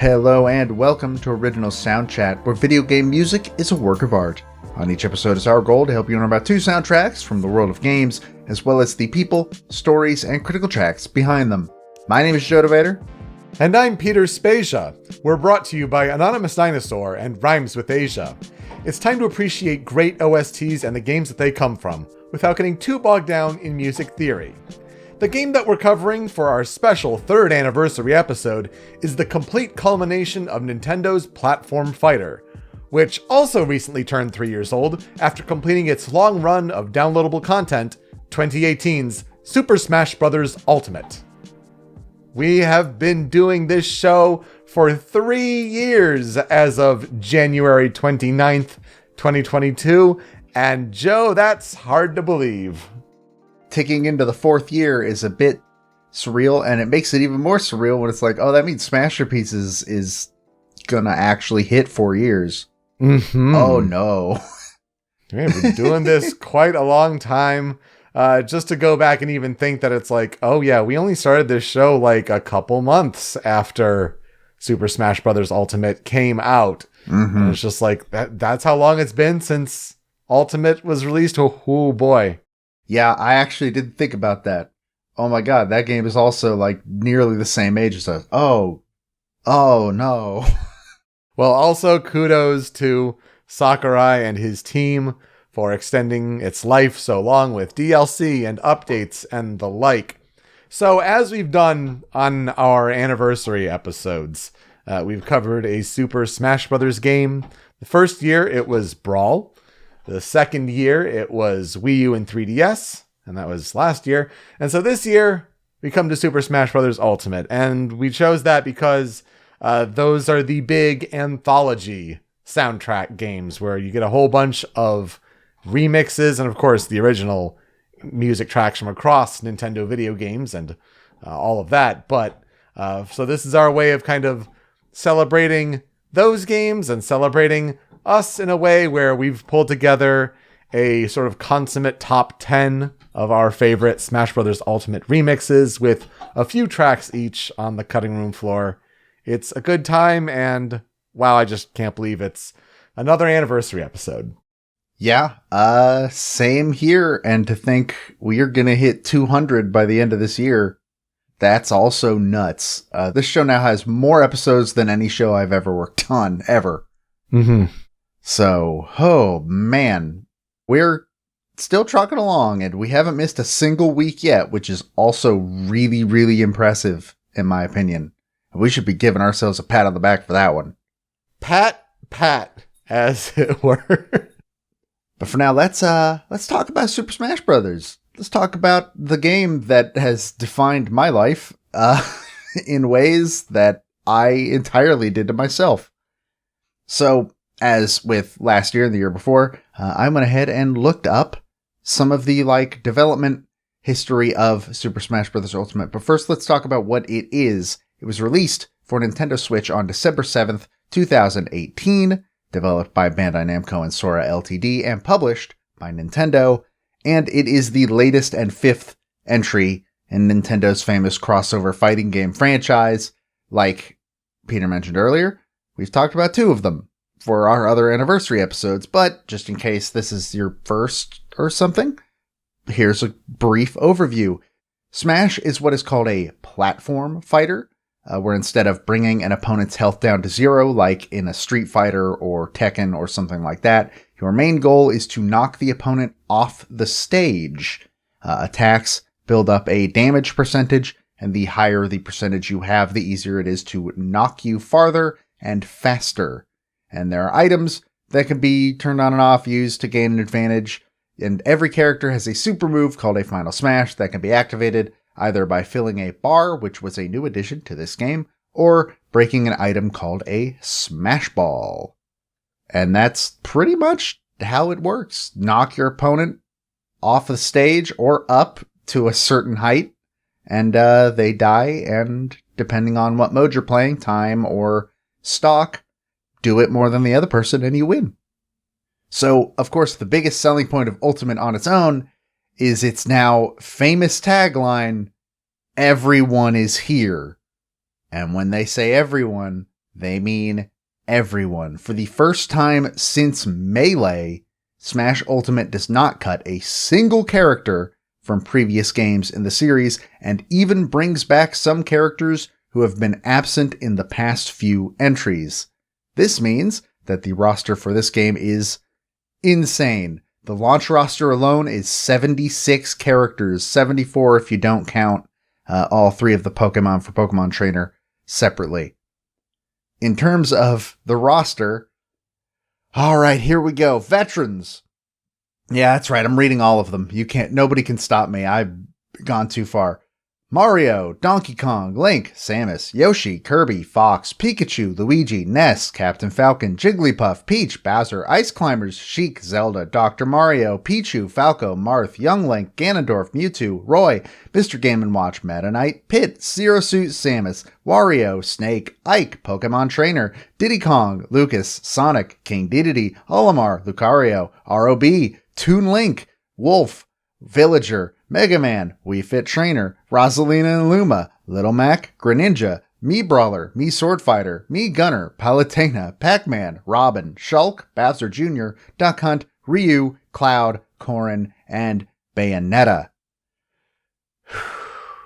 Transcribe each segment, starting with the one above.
Hello and welcome to Original Soundchat, where video game music is a work of art. On each episode, it's our goal to help you learn about two soundtracks from the world of games, as well as the people, stories, and critical tracks behind them. My name is DeVader. And I'm Peter Spezia. We're brought to you by Anonymous Dinosaur and Rhymes with Asia. It's time to appreciate great OSTs and the games that they come from, without getting too bogged down in music theory. The game that we're covering for our special 3rd anniversary episode is the complete culmination of Nintendo's platform fighter, which also recently turned 3 years old after completing its long run of downloadable content, 2018's Super Smash Bros. Ultimate. We have been doing this show for 3 years as of January 29th, 2022, and Joe, that's hard to believe. Ticking into the 4th year is a bit surreal, and it makes it even more surreal when it's like, oh, that means Smasher Pieces is gonna actually hit 4 years. Mm-hmm. Oh no. We've been doing this quite a long time. Just to go back and even think that it's like, oh yeah, we only started this show like a couple months after Super Smash Bros. Ultimate came out. Mm-hmm. And it's just like, that's how long it's been since Ultimate was released. Oh boy. Yeah, I actually did think about that. Oh my god, that game is also like nearly the same age as us. Oh no. Well, also kudos to Sakurai and his team for extending its life so long with DLC and updates and the like. So as we've done on our anniversary episodes, we've covered a Super Smash Bros. Game. The first year it was Brawl. The second year, it was Wii U and 3DS, and that was last year. And so this year, we come to Super Smash Bros. Ultimate, and we chose that because those are the big anthology soundtrack games where you get a whole bunch of remixes and, of course, the original music tracks from across Nintendo video games and all of that. But so this is our way of kind of celebrating those games and celebrating us in a way where we've pulled together a sort of consummate top 10 of our favorite Smash Bros. Ultimate remixes with a few tracks each on the cutting room floor. It's a good time, and wow, I just can't believe it's another anniversary episode. Yeah, same here, and to think we are gonna hit 200 by the end of this year, that's also nuts. This show now has more episodes than any show I've ever worked on, ever. Mm-hmm. So, oh man, we're still trucking along, and we haven't missed a single week yet, which is also really, really impressive, in my opinion. We should be giving ourselves a pat on the back for that one. Pat, as it were. But for now, let's talk about Super Smash Bros. Let's talk about the game that has defined my life, in ways that I entirely did to myself. So, as with last year and the year before, I went ahead and looked up some of the development history of Super Smash Bros. Ultimate. But first, let's talk about what it is. It was released for Nintendo Switch on December 7th, 2018, developed by Bandai Namco and Sora Ltd. And published by Nintendo. And it is the latest and 5th entry in Nintendo's famous crossover fighting game franchise. Like Peter mentioned earlier, we've talked about 2 of them for our other anniversary episodes, but just in case this is your first or something, here's a brief overview. Smash is what is called a platform fighter, where instead of bringing an opponent's health down to 0, like in a Street Fighter or Tekken or something like that, your main goal is to knock the opponent off the stage. Attacks build up a damage percentage, and the higher the percentage you have, the easier it is to knock you farther and faster. And there are items that can be turned on and off, used to gain an advantage. And every character has a super move called a Final Smash that can be activated either by filling a bar, which was a new addition to this game, or breaking an item called a Smash Ball. And that's pretty much how it works. Knock your opponent off the stage or up to a certain height, and they die, and depending on what mode you're playing, time or stock, do it more than the other person and you win. So, of course, the biggest selling point of Ultimate on its own is its now famous tagline, "Everyone is here." And when they say everyone, they mean everyone. For the first time since Melee, Smash Ultimate does not cut a single character from previous games in the series, and even brings back some characters who have been absent in the past few entries. This means that the roster for this game is insane. The launch roster alone is 76 characters, 74 if you don't count all three of the Pokemon for Pokemon Trainer separately. In terms of the roster, all right, here we go. Veterans. Yeah, that's right. I'm reading all of them. Nobody can stop me. I've gone too far. Mario, Donkey Kong, Link, Samus, Yoshi, Kirby, Fox, Pikachu, Luigi, Ness, Captain Falcon, Jigglypuff, Peach, Bowser, Ice Climbers, Sheik, Zelda, Dr. Mario, Pichu, Falco, Marth, Young Link, Ganondorf, Mewtwo, Roy, Mr. Game & Watch, Meta Knight, Pit, Zero Suit, Samus, Wario, Snake, Ike, Pokemon Trainer, Diddy Kong, Lucas, Sonic, King Dedede, Olimar, Lucario, ROB, Toon Link, Wolf, Villager, Mega Man, Wii Fit Trainer, Rosalina and Luma, Little Mac, Greninja, Mii Brawler, Mii Sword Fighter, Mii Gunner, Palutena, Pac-Man, Robin, Shulk, Bowser Jr., Duck Hunt, Ryu, Cloud, Corrin, and Bayonetta.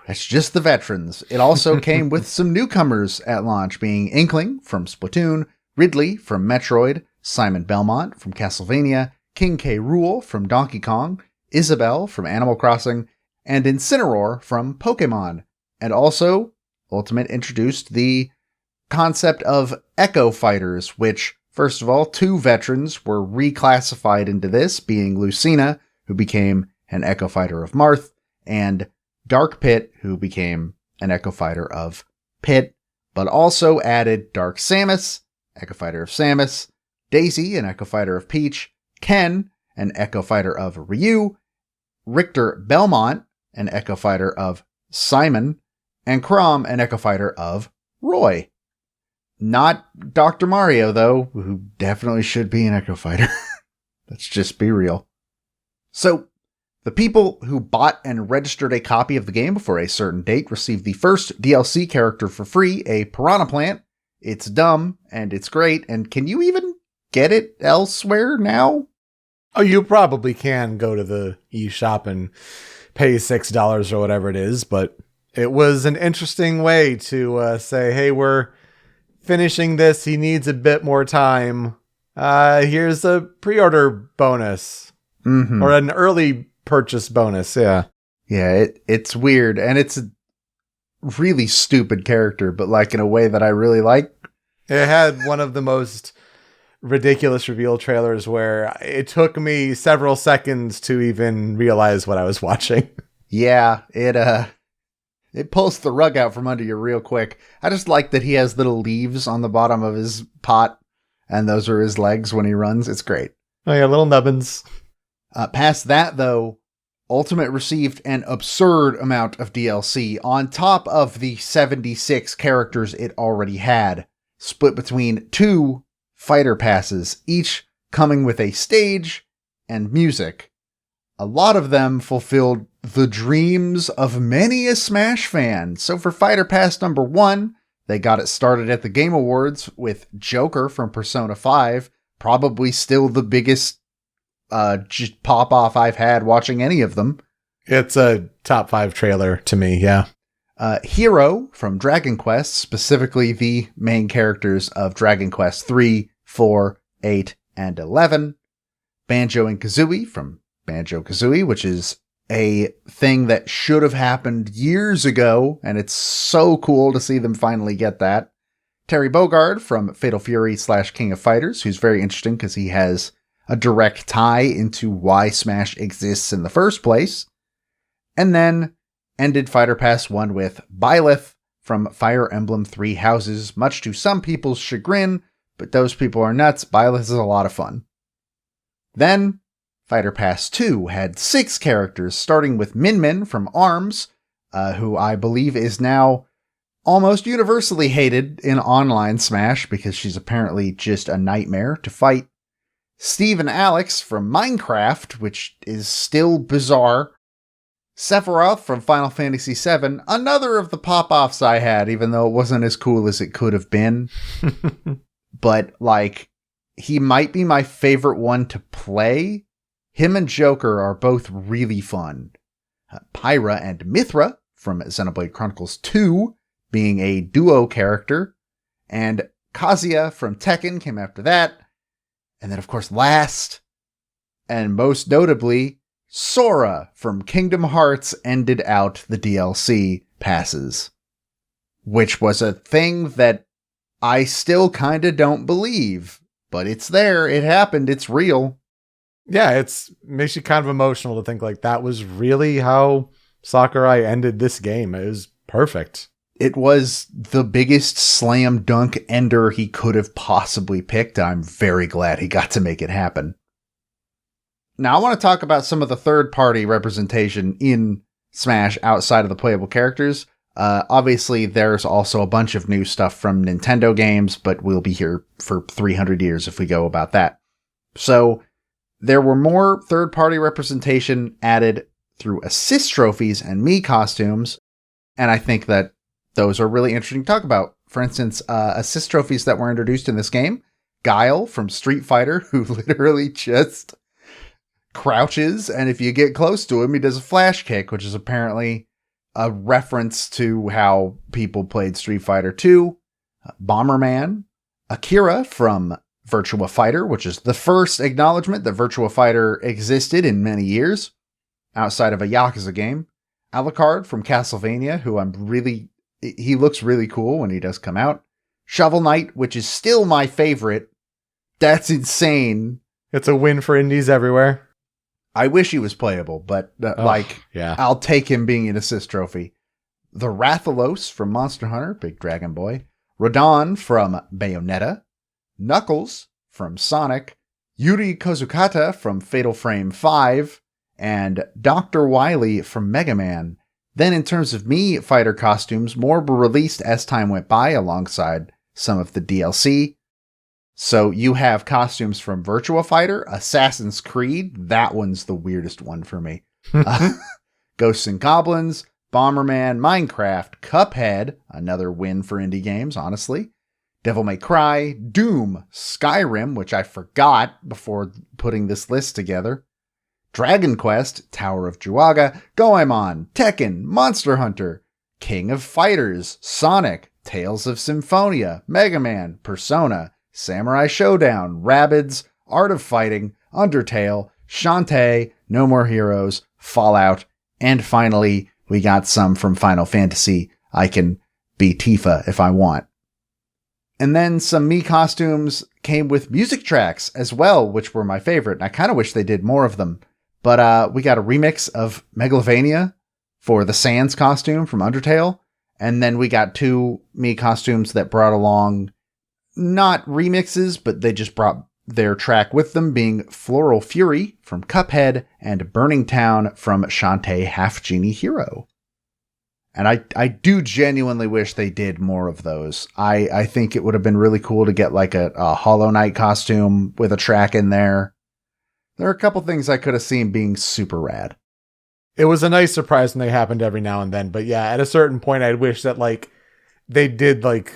That's just the veterans. It also came with some newcomers at launch, being Inkling from Splatoon, Ridley from Metroid, Simon Belmont from Castlevania, King K. Rool from Donkey Kong, Isabelle from Animal Crossing, and Incineroar from Pokemon. And also, Ultimate introduced the concept of Echo Fighters, which, first of all, 2 veterans were reclassified into this, being Lucina, who became an Echo Fighter of Marth, and Dark Pit, who became an Echo Fighter of Pit, but also added Dark Samus, Echo Fighter of Samus, Daisy, an Echo Fighter of Peach, Ken, an Echo Fighter of Ryu, Richter Belmont, an Echo Fighter of Simon, and Chrom, an Echo Fighter of Roy. Not Dr. Mario, though, who definitely should be an Echo Fighter. Let's just be real. So, the people who bought and registered a copy of the game before a certain date received the first DLC character for free, a Piranha Plant. It's dumb, and it's great, and can you even get it elsewhere now? Oh, you probably can go to the eShop and pay $6 or whatever it is, but it was an interesting way to say, hey, we're finishing this. He needs a bit more time. Here's a pre-order bonus or an early purchase bonus. Yeah. Yeah, it's weird, and it's a really stupid character, but like in a way that I really like. It had one of the most ridiculous reveal trailers where it took me several seconds to even realize what I was watching. Yeah, it pulls the rug out from under you real quick. I just like that he has little leaves on the bottom of his pot, and those are his legs when he runs. It's great. Oh yeah, little nubbins. Past that, though, Ultimate received an absurd amount of DLC on top of the 76 characters it already had, split between 2 fighter passes, each coming with a stage and music. A lot of them fulfilled the dreams of many a Smash fan. So for Fighter Pass number 1, they got it started at the Game Awards with Joker from Persona 5, probably still the biggest pop-off I've had watching any of them. It's a top 5 trailer to me, yeah. Hero from Dragon Quest, specifically the main characters of Dragon Quest 3, 4, 8, and 11. Banjo and Kazooie from Banjo-Kazooie, which is a thing that should have happened years ago, and it's so cool to see them finally get that. Terry Bogard from Fatal Fury / King of Fighters, who's very interesting because he has a direct tie into why Smash exists in the first place. And then ended Fighter Pass 1 with Byleth from Fire Emblem 3 Houses, much to some people's chagrin, but those people are nuts. Byleth is a lot of fun. Then, Fighter Pass 2 had 6 characters, starting with Min Min from ARMS, who I believe is now almost universally hated in online Smash because she's apparently just a nightmare to fight. Steve and Alex from Minecraft, which is still bizarre. Sephiroth from Final Fantasy VII, another of the pop-offs I had, even though it wasn't as cool as it could have been. But, like, he might be my favorite one to play. Him and Joker are both really fun. Pyra and Mithra from Xenoblade Chronicles 2 being a duo character. And Kazuya from Tekken came after that. And then, of course, last, and most notably, Sora from Kingdom Hearts ended out the DLC passes, which was a thing that I still kind of don't believe, but it's there. It happened. It's real. Yeah, it makes you kind of emotional to think like that was really how Sakurai ended this game. It was perfect. It was the biggest slam dunk ender he could have possibly picked. I'm very glad he got to make it happen. Now, I want to talk about some of the third-party representation in Smash outside of the playable characters. Obviously, there's also a bunch of new stuff from Nintendo games, but we'll be here for 300 years if we go about that. So, there were more third-party representation added through assist trophies and Mii costumes, and I think that those are really interesting to talk about. For instance, assist trophies that were introduced in this game. Guile from Street Fighter, who literally just crouches, and if you get close to him, he does a flash kick, which is apparently a reference to how people played Street Fighter 2. Bomberman. Akira from Virtua Fighter, which is the first acknowledgement that Virtua Fighter existed in many years, outside of a Yakuza game. Alucard from Castlevania, who he looks really cool when he does come out. Shovel Knight, which is still my favorite. That's insane. It's a win for indies everywhere. I wish he was playable, but yeah. I'll take him being an assist trophy. The Rathalos from Monster Hunter, Big Dragon Boy. Radon from Bayonetta. Knuckles from Sonic. Yuri Kozukata from Fatal Frame 5. And Dr. Wily from Mega Man. Then in terms of Mii fighter costumes, more were released as time went by alongside some of the DLC. So you have costumes from Virtua Fighter, Assassin's Creed, that one's the weirdest one for me. Ghosts and Goblins, Bomberman, Minecraft, Cuphead, another win for indie games, honestly. Devil May Cry, Doom, Skyrim, which I forgot before putting this list together. Dragon Quest, Tower of Juaga, Goemon, Tekken, Monster Hunter, King of Fighters, Sonic, Tales of Symphonia, Mega Man, Persona, Samurai Showdown, Rabbids, Art of Fighting, Undertale, Shantae, No More Heroes, Fallout, and finally, we got some from Final Fantasy. I can be Tifa if I want. And then some Mii costumes came with music tracks as well, which were my favorite, and I kind of wish they did more of them. But we got a remix of Megalovania for the Sans costume from Undertale, and then we got two Mii costumes that brought along not remixes, but they just brought their track with them, being Floral Fury from Cuphead and Burning Town from Shantae Half Genie Hero. And I do genuinely wish they did more of those. I think it would have been really cool to get like a Hollow Knight costume with a track in there. There are a couple things I could have seen being super rad. It was a nice surprise when they happened every now and then. But yeah, at a certain point, I'd wish that like they did like,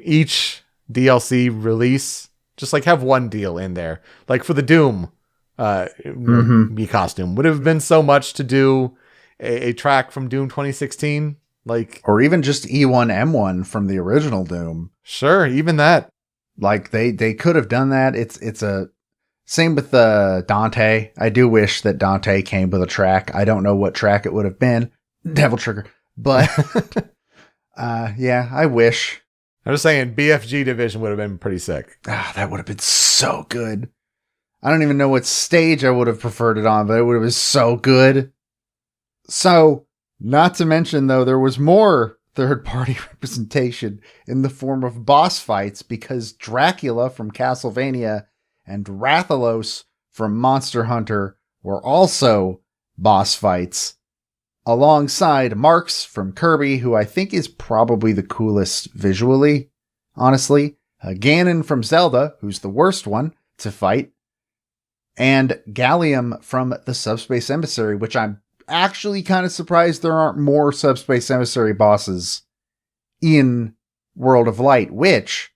each DLC release, just like have one deal in there. Like for the Doom Mii costume, would have been so much to do a track from Doom 2016. Like, or even just E1M1 from the original Doom. Sure, even that. Like they could have done that. It's a same with the Dante. I do wish that Dante came with a track. I don't know what track it would have been. Devil Trigger. But yeah, I wish. I'm just saying BFG Division would have been pretty sick. That would have been so good. I don't even know what stage I would have preferred it on, but it would have been so good. So, not to mention, though, there was more third-party representation in the form of boss fights, because Dracula from Castlevania and Rathalos from Monster Hunter were also boss fights, alongside Marks from Kirby, who I think is probably the coolest visually, honestly. Ganon from Zelda, who's the worst one to fight. And Gallium from the Subspace Emissary, which I'm actually kind of surprised there aren't more Subspace Emissary bosses in World of Light, which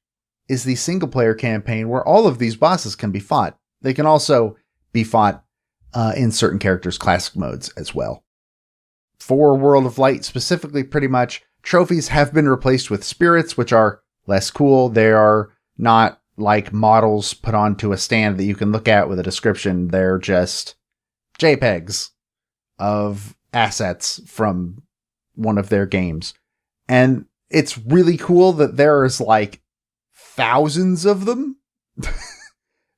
is the single-player campaign where all of these bosses can be fought. They can also be fought in certain characters' classic modes as well. For World of Light specifically, pretty much, trophies have been replaced with spirits, which are less cool. They are not like models put onto a stand that you can look at with a description. They're just JPEGs of assets from one of their games. And it's really cool that there's like thousands of them.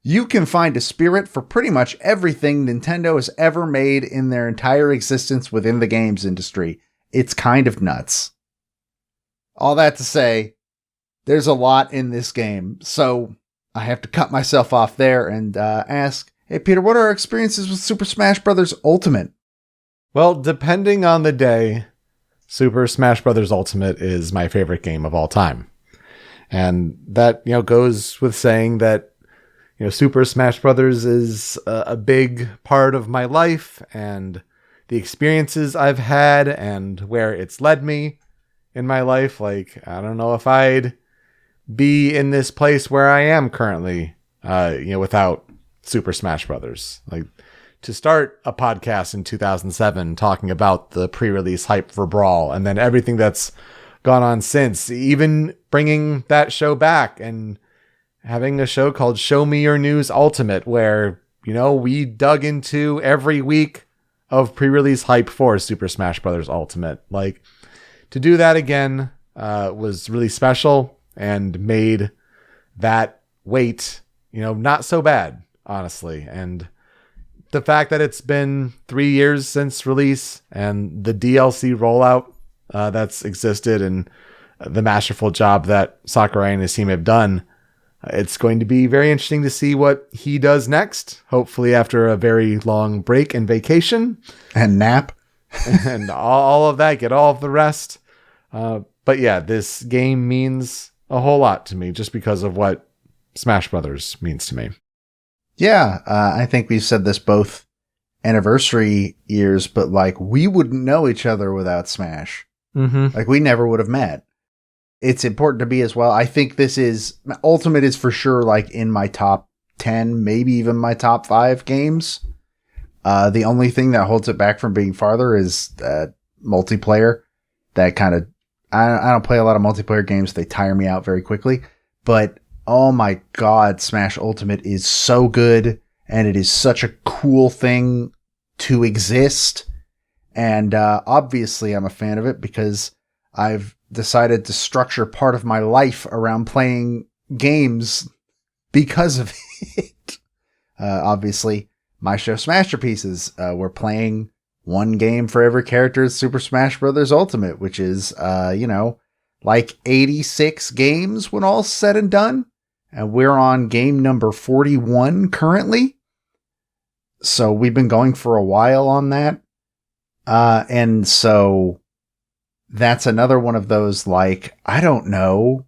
You can find a spirit for pretty much everything Nintendo has ever made in their entire existence within the games industry. It's kind of nuts. All that to say, there's a lot in this game, so I have to cut myself off there and ask, hey Peter, what are our experiences with Super Smash Bros. Ultimate? Well, depending on the day, Super Smash Bros. Ultimate is my favorite game of all time. And that, goes with saying that, Super Smash Bros. Is a big part of my life and the experiences I've had and where it's led me in my life. Like, I don't know if I'd be in this place where I am currently, without Super Smash Bros. Like, to start a podcast in 2007 talking about the pre-release hype for Brawl and then everything that's gone on since, even bringing that show back and having a show called Show Me Your News Ultimate, where, we dug into every week of pre-release hype for Super Smash Bros. Ultimate. Like, to do that again was really special and made that wait, not so bad, honestly. And the fact that it's been 3 years since release and the DLC rollout that's existed and the masterful job that Sakurai and his team have done, it's going to be very interesting to see what he does next, hopefully after a very long break and vacation. And nap. And all of that, get all of the rest. But yeah, this game means a whole lot to me just because of what Smash Brothers means to me. Yeah, I think we've said this both anniversary years, but like we wouldn't know each other without Smash. Mm-hmm. Like we never would have met. It's important to me as well. I think Ultimate is for sure like in my top 10, maybe even my top 5 games. The only thing that holds it back from being farther is multiplayer. That kind of, I don't play a lot of multiplayer games. They tire me out very quickly. But oh my God, Smash Ultimate is so good. And it is such a cool thing to exist. And obviously I'm a fan of it because I've decided to structure part of my life around playing games because of it. Obviously, my show Smasherpieces, we're playing one game for every character in Super Smash Bros. Ultimate, which is, like 86 games when all's said and done. And we're on game number 41 currently. So we've been going for a while on that. And so that's another one of those, like, I don't know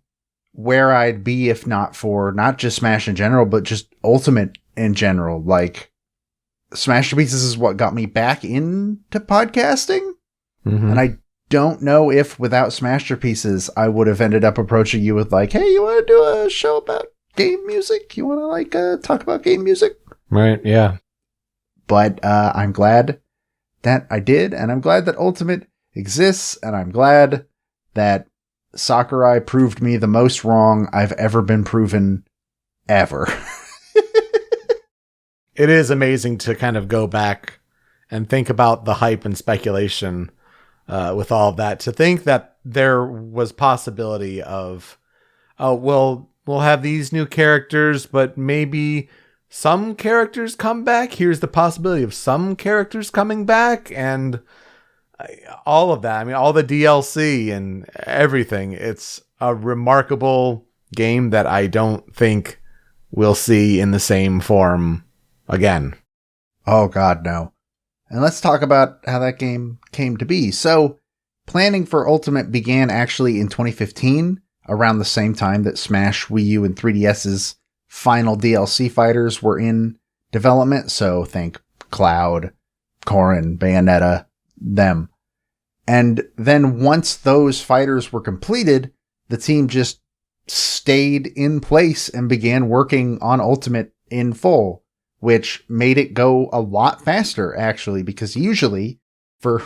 where I'd be if not for not just Smash in general, but just Ultimate in general. Like, Smasherpieces is what got me back into podcasting. Mm-hmm. And I don't know if without Smasherpieces, I would have ended up approaching you with like, hey, you want to do a show about game music? You want to like talk about game music? Right. Yeah. But I'm glad that I did. And I'm glad that Ultimate exists. And I'm glad that Sakurai proved me the most wrong I've ever been proven ever. It is amazing to kind of go back and think about the hype and speculation with all of that. To think that there was possibility of, oh, we'll have these new characters, but maybe some characters come back. Here's the possibility of some characters coming back and all of that. I mean, all the DLC and everything. It's a remarkable game that I don't think we'll see in the same form again. Oh God, no. And let's talk about how that game came to be. So, planning for Ultimate began actually in 2015, around the same time that Smash, Wii U, and 3DS's final DLC fighters were in development. So think Cloud, Corrin, Bayonetta, them. And then once those fighters were completed, the team just stayed in place and began working on Ultimate in full, which made it go a lot faster, actually, because usually for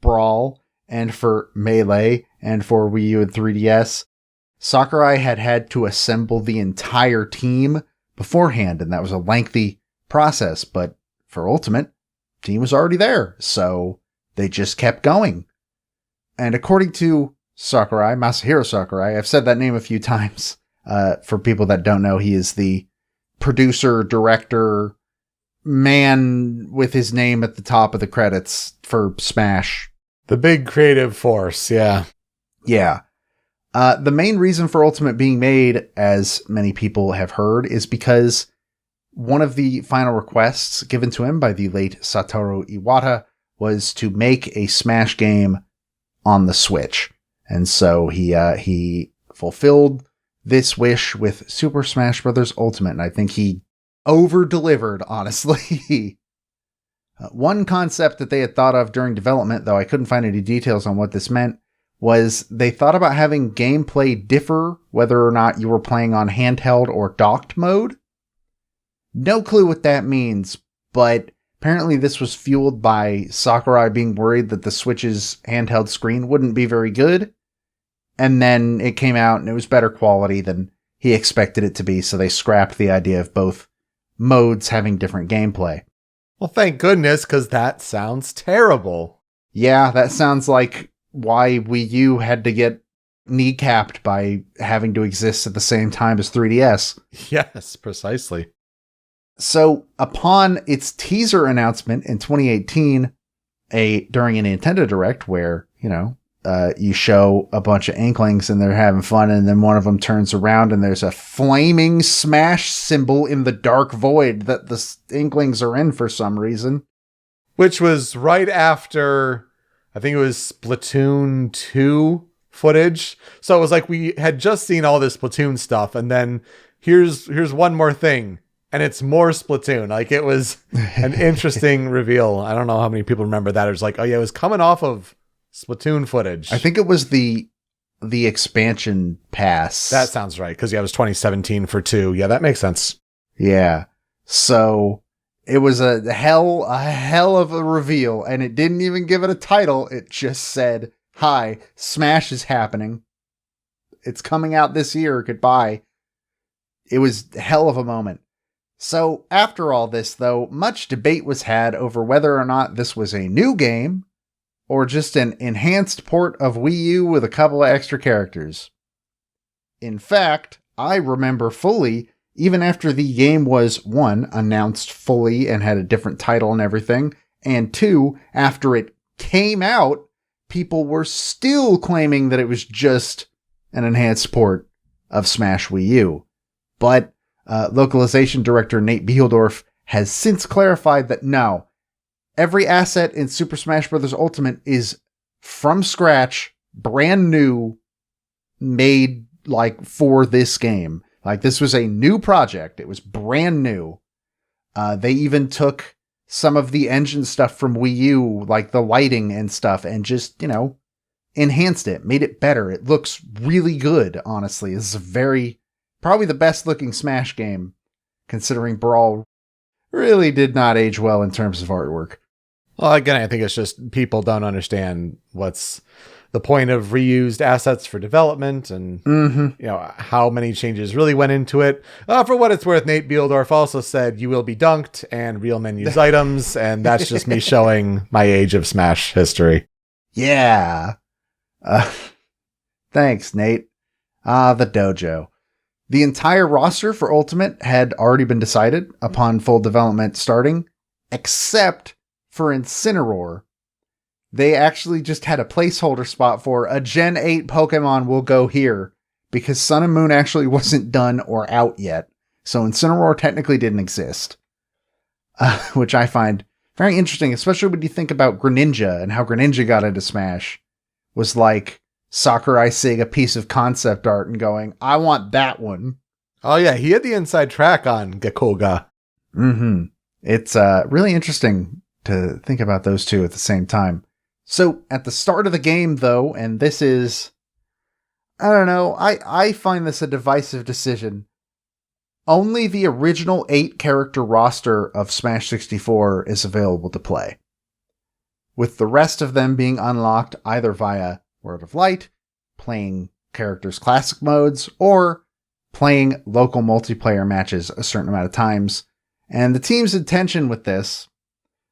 Brawl and for Melee and for Wii U and 3DS, Sakurai had to assemble the entire team beforehand, and that was a lengthy process. But for Ultimate, the team was already there, so they just kept going. And according to Sakurai, Masahiro Sakurai, I've said that name a few times. For people that don't know, he is the producer, director, man with his name at the top of the credits for Smash. The big creative force, yeah. Yeah. The main reason for Ultimate being made, as many people have heard, is because one of the final requests given to him by the late Satoru Iwata was to make a Smash game on the Switch. And so he fulfilled this wish with Super Smash Bros. Ultimate, and I think he over-delivered, honestly. One concept that they had thought of during development, though I couldn't find any details on what this meant, was they thought about having gameplay differ whether or not you were playing on handheld or docked mode. No clue what that means, but apparently this was fueled by Sakurai being worried that the Switch's handheld screen wouldn't be very good. And then it came out and it was better quality than he expected it to be, so they scrapped the idea of both modes having different gameplay. Well, thank goodness, because that sounds terrible. Yeah, that sounds like why Wii U had to get kneecapped by having to exist at the same time as 3DS. Yes, precisely. So, upon its teaser announcement in 2018, during a Nintendo Direct where, you show a bunch of Inklings and they're having fun, and then one of them turns around and there's a flaming Smash symbol in the dark void that the Inklings are in for some reason. Which was right after, I think it was Splatoon 2 footage. So it was like we had just seen all this Splatoon stuff, and then here's one more thing, and it's more Splatoon. Like, it was an interesting reveal. I don't know how many people remember that. It was like, oh yeah, it was coming off of Splatoon footage. I think it was the expansion pass. That sounds right, because it was 2017 for 2. Yeah, that makes sense. Yeah. So it was a hell of a reveal, and it didn't even give it a title. It just said, "Hi, Smash is happening. It's coming out this year. Goodbye." It was a hell of a moment. So after all this, though, much debate was had over whether or not this was a new game or just an enhanced port of Wii U with a couple of extra characters. In fact, I remember fully, even after the game was, 1, announced fully and had a different title and everything, and 2, after it came out, people were still claiming that it was just an enhanced port of Smash Wii U. But localization director Nate Bieldorf has since clarified that no, every asset in Super Smash Bros. Ultimate is from scratch, brand new, made like for this game. Like, this was a new project. It was brand new. They even took some of the engine stuff from Wii U, like the lighting and stuff, and just, enhanced it, made it better. It looks really good, honestly. This is probably the best looking Smash game, considering Brawl really did not age well in terms of artwork. Well, again, I think it's just people don't understand what's the point of reused assets for development, and how many changes really went into it. For what it's worth, Nate Bieldorf also said you will be dunked and real menus items, and that's just me showing my age of Smash history. Yeah. Thanks, Nate. The dojo. The entire roster for Ultimate had already been decided upon full development starting, except for Incineroar. They actually just had a placeholder spot for a Gen 8 Pokemon will go here, because Sun and Moon actually wasn't done or out yet. So Incineroar technically didn't exist. Which I find very interesting, especially when you think about Greninja and how Greninja got into Smash. Was like Sakurai seeing a piece of concept art and going, I want that one. Oh yeah, he had the inside track on Gakoga. It's really interesting to think about those two at the same time. So at the start of the game, though, and this is, I don't know, I find this a divisive decision. Only the original 8-character roster of Smash 64 is available to play, with the rest of them being unlocked either via World of Light, playing characters' classic modes, or playing local multiplayer matches a certain amount of times. And the team's intention with this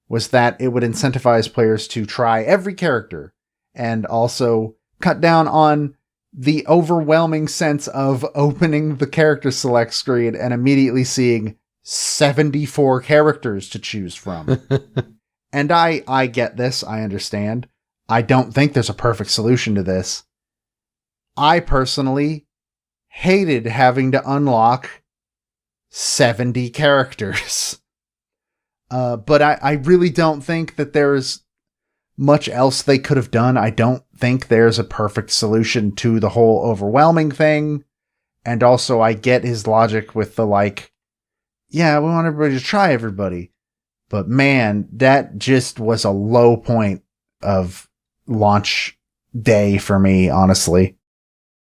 was that it would incentivize players to try every character and also cut down on the overwhelming sense of opening the character select screen and immediately seeing 74 characters to choose from. And I get this. I understand. I don't think there's a perfect solution to this. I personally hated having to unlock 70 characters. But I really don't think that there's much else they could have done. I don't think there's a perfect solution to the whole overwhelming thing. And also I get his logic with the yeah, we want everybody to try everybody. But man, that just was a low point of launch day for me, honestly.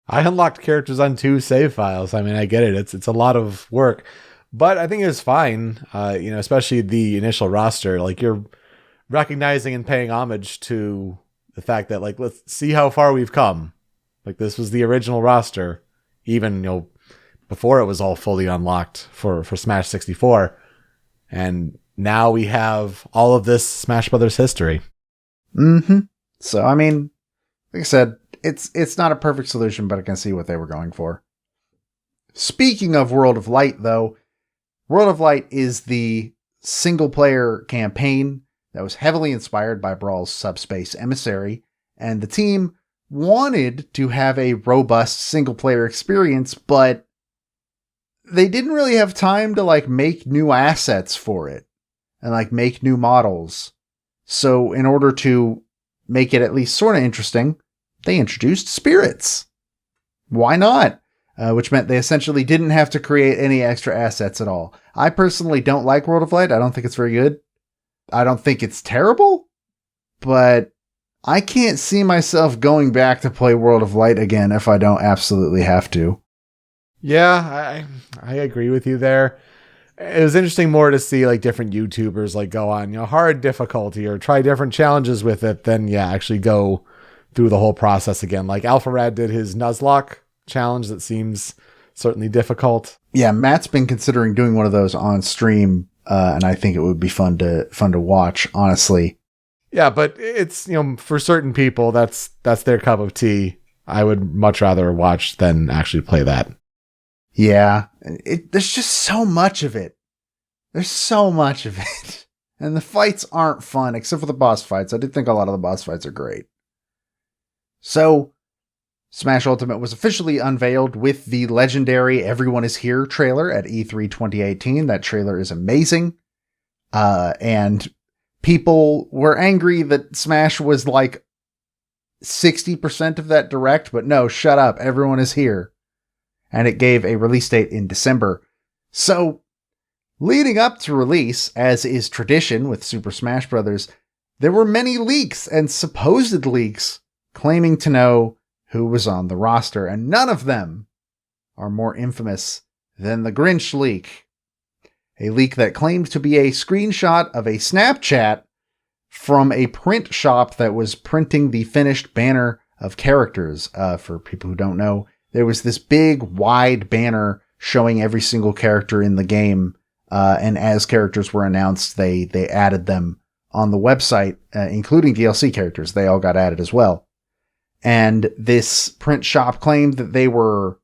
I unlocked characters on 2 save files. I mean, I get it. It's a lot of work, but I think it's fine. Especially the initial roster, you're recognizing and paying homage to the fact that let's see how far we've come. This was the original roster, even, before it was all fully unlocked for Smash 64. And now we have all of this Smash Brothers history. Mm-hmm. So, I mean, like I said, it's not a perfect solution, but I can see what they were going for. Speaking of World of Light, though, World of Light is the single-player campaign that was heavily inspired by Brawl's Subspace Emissary, and the team wanted to have a robust single-player experience, but they didn't really have time to make new assets for it and make new models. So in order to make it at least sort of interesting, they introduced spirits. Why not? Which meant they essentially didn't have to create any extra assets at all. I personally don't like World of Light. I don't think it's very good. I don't think it's terrible, but I can't see myself going back to play World of Light again if I don't absolutely have to. Yeah, I agree with you there. It was interesting more to see different YouTubers go on hard difficulty or try different challenges with it than actually go through the whole process again. AlphaRad did his Nuzlocke challenge that seems certainly difficult. Yeah, Matt's been considering doing one of those on stream, and I think it would be fun to watch, honestly. Yeah, but it's for certain people that's their cup of tea. I would much rather watch than actually play that. Yeah, there's just so much of it. There's so much of it. And the fights aren't fun, except for the boss fights. I did think a lot of the boss fights are great. So, Smash Ultimate was officially unveiled with the legendary Everyone Is Here trailer at E3 2018. That trailer is amazing. And people were angry that Smash was 60% of that direct, but no, shut up. Everyone is here. And it gave a release date in December. So, leading up to release, as is tradition with Super Smash Bros., there were many leaks and supposed leaks claiming to know who was on the roster, and none of them are more infamous than the Grinch leak. A leak that claimed to be a screenshot of a Snapchat from a print shop that was printing the finished banner of characters. For people who don't know, there was this big, wide banner showing every single character in the game, and as characters were announced, they added them on the website, including DLC characters. They all got added as well. And this print shop claimed that they were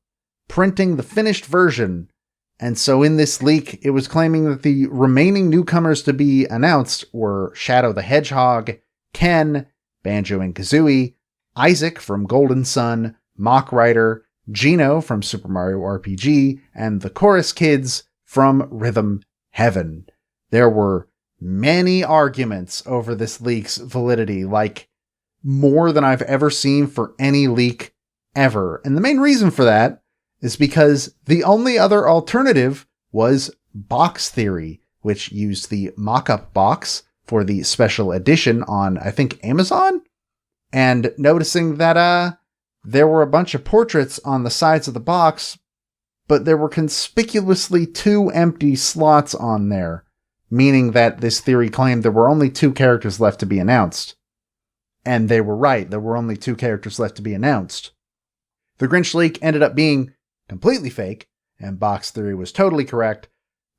printing the finished version. And so in this leak, it was claiming that the remaining newcomers to be announced were Shadow the Hedgehog, Ken, Banjo and Kazooie, Isaac from Golden Sun, Mach Rider, Gino from Super Mario RPG, and the Chorus Kids from Rhythm Heaven. There were many arguments over this leak's validity, more than I've ever seen for any leak ever. And the main reason for that is because the only other alternative was Box Theory, which used the mock-up box for the special edition on, I think, Amazon? and noticing that there were a bunch of portraits on the sides of the box, but there were conspicuously 2 empty slots on there, meaning that this theory claimed there were only 2 characters left to be announced. And they were right, there were only 2 characters left to be announced. The Grinch leak ended up being completely fake, and Box Theory was totally correct.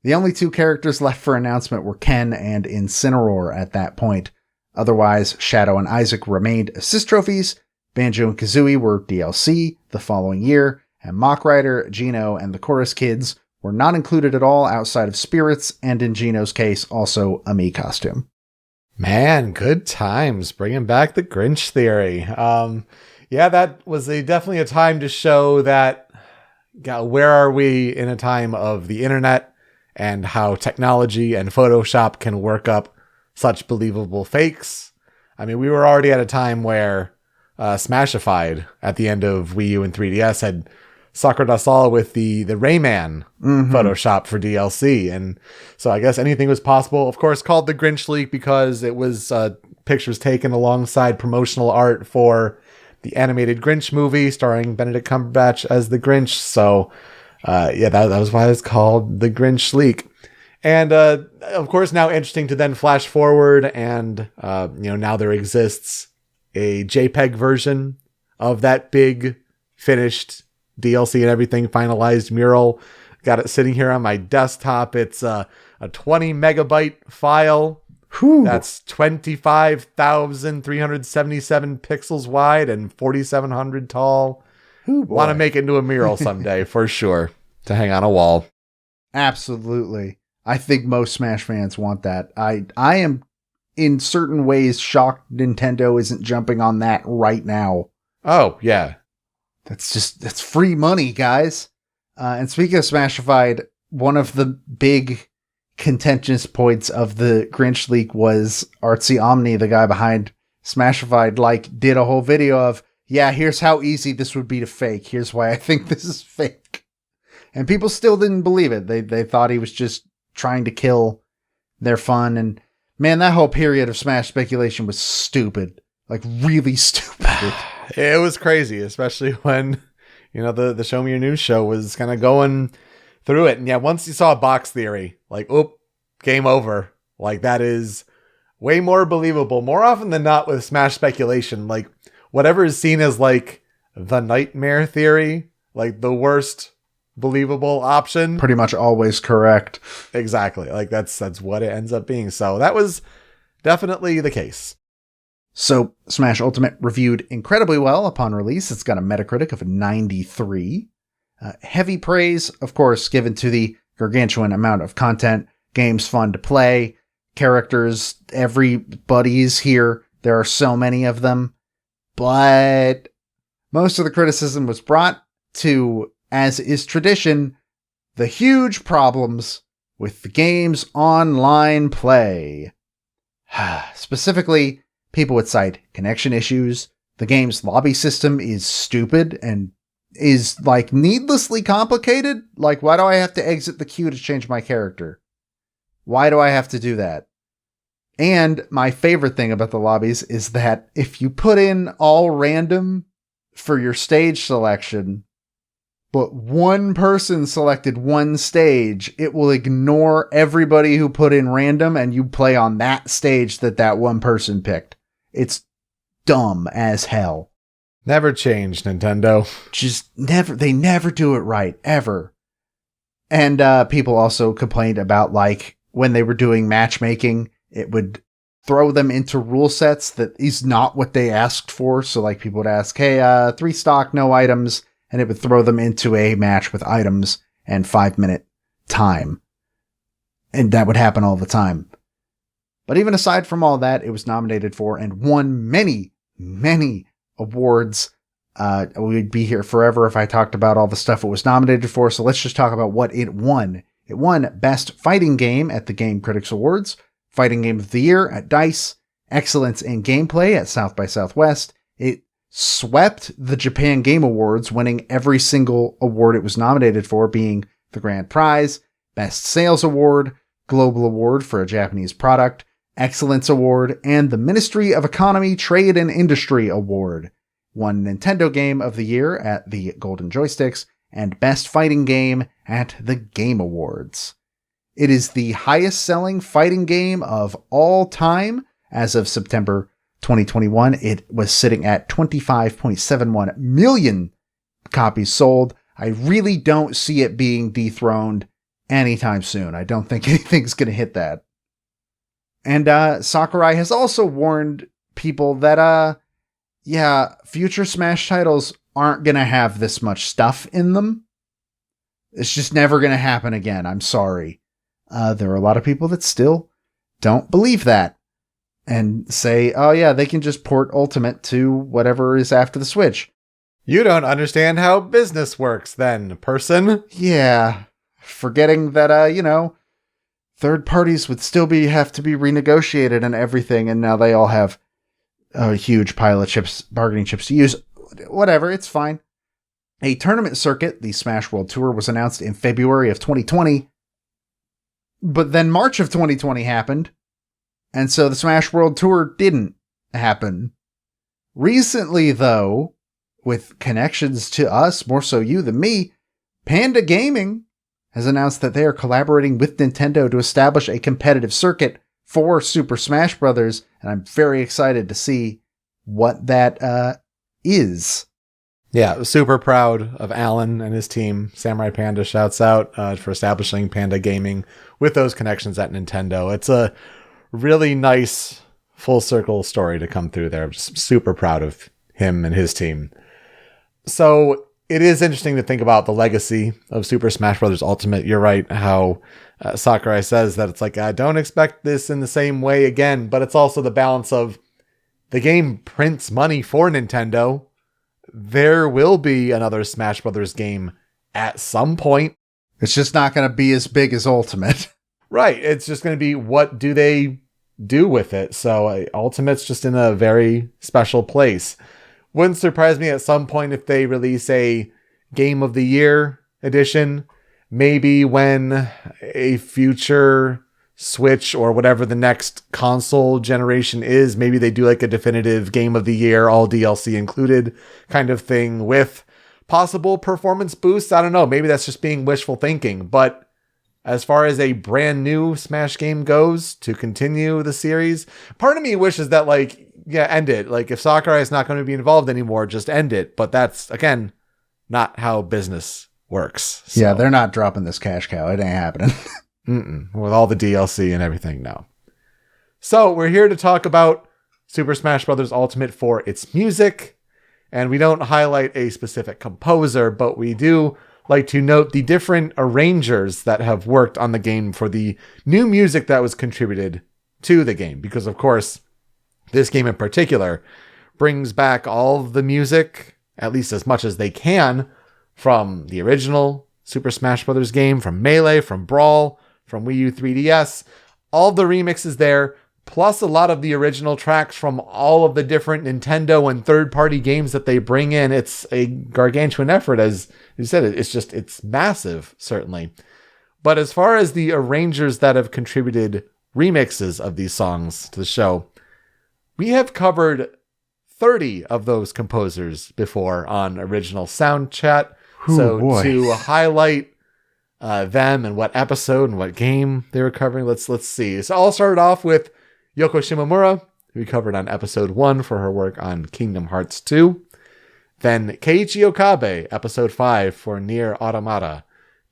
The only 2 characters left for announcement were Ken and Incineroar at that point. Otherwise, Shadow and Isaac remained assist trophies, Banjo and Kazooie were DLC the following year, and Mach Rider, Geno, and the Chorus Kids were not included at all outside of Spirits, and in Geno's case, also a Mii costume. Man, good times, bringing back the Grinch theory. Yeah, that was definitely a time to show that where are we in a time of the internet and how technology and Photoshop can work up such believable fakes. I mean, we were already at a time where Smashified at the end of Wii U and 3DS had suckered us all with the Rayman Photoshop for DLC. And so I guess anything was possible. Of course, called the Grinch leak because it was pictures taken alongside promotional art for the animated Grinch movie starring Benedict Cumberbatch as the Grinch. So that was why it's called the Grinch leak. And of course, now interesting to then flash forward and now there exists a JPEG version of that big finished DLC and everything finalized mural. Got it sitting here on my desktop. It's a 20 megabyte file. Whew. That's 25,377 pixels wide and 4,700 tall. Want to make it into a mural someday for sure to hang on a wall. Absolutely. I think most Smash fans want that. I am in certain ways shocked Nintendo isn't jumping on that right now. Oh, yeah. That's free money, guys. And speaking of Smashified, one of the big contentious points of the Grinch leak was Artsy Omni, the guy behind Smashified, did a whole video of, yeah, here's how easy this would be to fake. Here's why I think this is fake. And people still didn't believe it. They thought he was just trying to kill their fun. And man, that whole period of Smash speculation was stupid. Really stupid. It was crazy, especially when, the Show Me Your News show was kind of going through it. And yeah, once you saw Box Theory, game over. That is way more believable. More often than not with Smash speculation, whatever is seen as the nightmare theory, the worst believable option. Pretty much always correct. Exactly. That's what it ends up being. So that was definitely the case. So, Smash Ultimate reviewed incredibly well upon release. It's got a Metacritic of 93. Heavy praise, of course, given to the gargantuan amount of content. Game's fun to play. Characters, everybody's here. There are so many of them. But most of the criticism was brought to, as is tradition, the huge problems with the game's online play. Specifically, people would cite connection issues. The game's lobby system is stupid and is needlessly complicated. Why do I have to exit the queue to change my character? Why do I have to do that? And my favorite thing about the lobbies is that if you put in all random for your stage selection, but one person selected one stage, it will ignore everybody who put in random and you play on that stage that one person picked. It's dumb as hell. Never change, Nintendo. Just never. They never do it right, ever. And people also complained about when they were doing matchmaking, it would throw them into rule sets that is not what they asked for. So people would ask, hey, 3 stock, no items. And it would throw them into a match with items and 5-minute time. And that would happen all the time. But even aside from all that, it was nominated for and won many, many awards. We'd be here forever if I talked about all the stuff it was nominated for. So let's just talk about what it won. It won Best Fighting Game at the Game Critics Awards, Fighting Game of the Year at DICE, Excellence in Gameplay at South by Southwest. It swept the Japan Game Awards, winning every single award it was nominated for, being the Grand Prize, Best Sales Award, Global Award for a Japanese Product, Excellence Award, and the Ministry of Economy, Trade, and Industry Award. Won Nintendo Game of the Year at the Golden Joysticks, and Best Fighting Game at the Game Awards. It is the highest-selling fighting game of all time. As of September 2021, it was sitting at 25.71 million copies sold. I really don't see it being dethroned anytime soon. I don't think anything's going to hit that. And Sakurai has also warned people that, future Smash titles aren't going to have this much stuff in them. It's just never going to happen again. I'm sorry. There are a lot of people that still don't believe that and say, oh yeah, they can just port Ultimate to whatever is after the Switch. You don't understand how business works then, person. Yeah. Forgetting that, third parties would still have to be renegotiated and everything, and now they all have a huge pile of bargaining chips to use. Whatever, it's fine. A tournament circuit, the Smash World Tour, was announced in February of 2020, but then March of 2020 happened, and so the Smash World Tour didn't happen. Recently, though, with connections to us, more so you than me, Panda Gaming has announced that they are collaborating with Nintendo to establish a competitive circuit for Super Smash Bros., and I'm very excited to see what that is. Yeah, super proud of Alan and his team. Samurai Panda shouts out for establishing Panda Gaming with those connections at Nintendo. It's a really nice full circle story to come through there. I'm just super proud of him and his team. So it is interesting to think about the legacy of Super Smash Bros. Ultimate. You're right, how Sakurai says that it's like, I don't expect this in the same way again, but it's also the balance of the game prints money for Nintendo. There will be another Smash Bros. Game at some point. It's just not going to be as big as Ultimate. Right. It's just going to be, what do they do with it? So Ultimate's just in a very special place. Wouldn't surprise me at some point if they release a Game of the Year edition, maybe when a future Switch or whatever the next console generation is, maybe they do like a definitive Game of the Year, all DLC included kind of thing with possible performance boosts. I don't know. Maybe that's just being wishful thinking. But as far as a brand new Smash game goes to continue the series, part of me wishes that end it. Like, if Sakurai is not going to be involved anymore, just end it. But that's, again, not how business works. So. Yeah, they're not dropping this cash cow. It ain't happening. With all the DLC and everything now. So we're here to talk about Super Smash Bros. Ultimate for its music. And we don't highlight a specific composer, but we do like to note the different arrangers that have worked on the game for the new music that was contributed to the game. Because, of course, this game in particular brings back all of the music, at least as much as they can, from the original Super Smash Bros. Game, from Melee, from Brawl, from Wii U 3DS, all the remixes there, plus a lot of the original tracks from all of the different Nintendo and third-party games that they bring in. It's a gargantuan effort, as you said. It's massive, certainly. But as far as the arrangers that have contributed remixes of these songs to the show, we have covered 30 of those composers before on original Soundchat. So to highlight them and what episode and what game they were covering, let's see. So I'll start off with Yoko Shimomura, who we covered on episode 1 for her work on Kingdom Hearts 2. Then Keiichi Okabe, episode 5 for Nier Automata.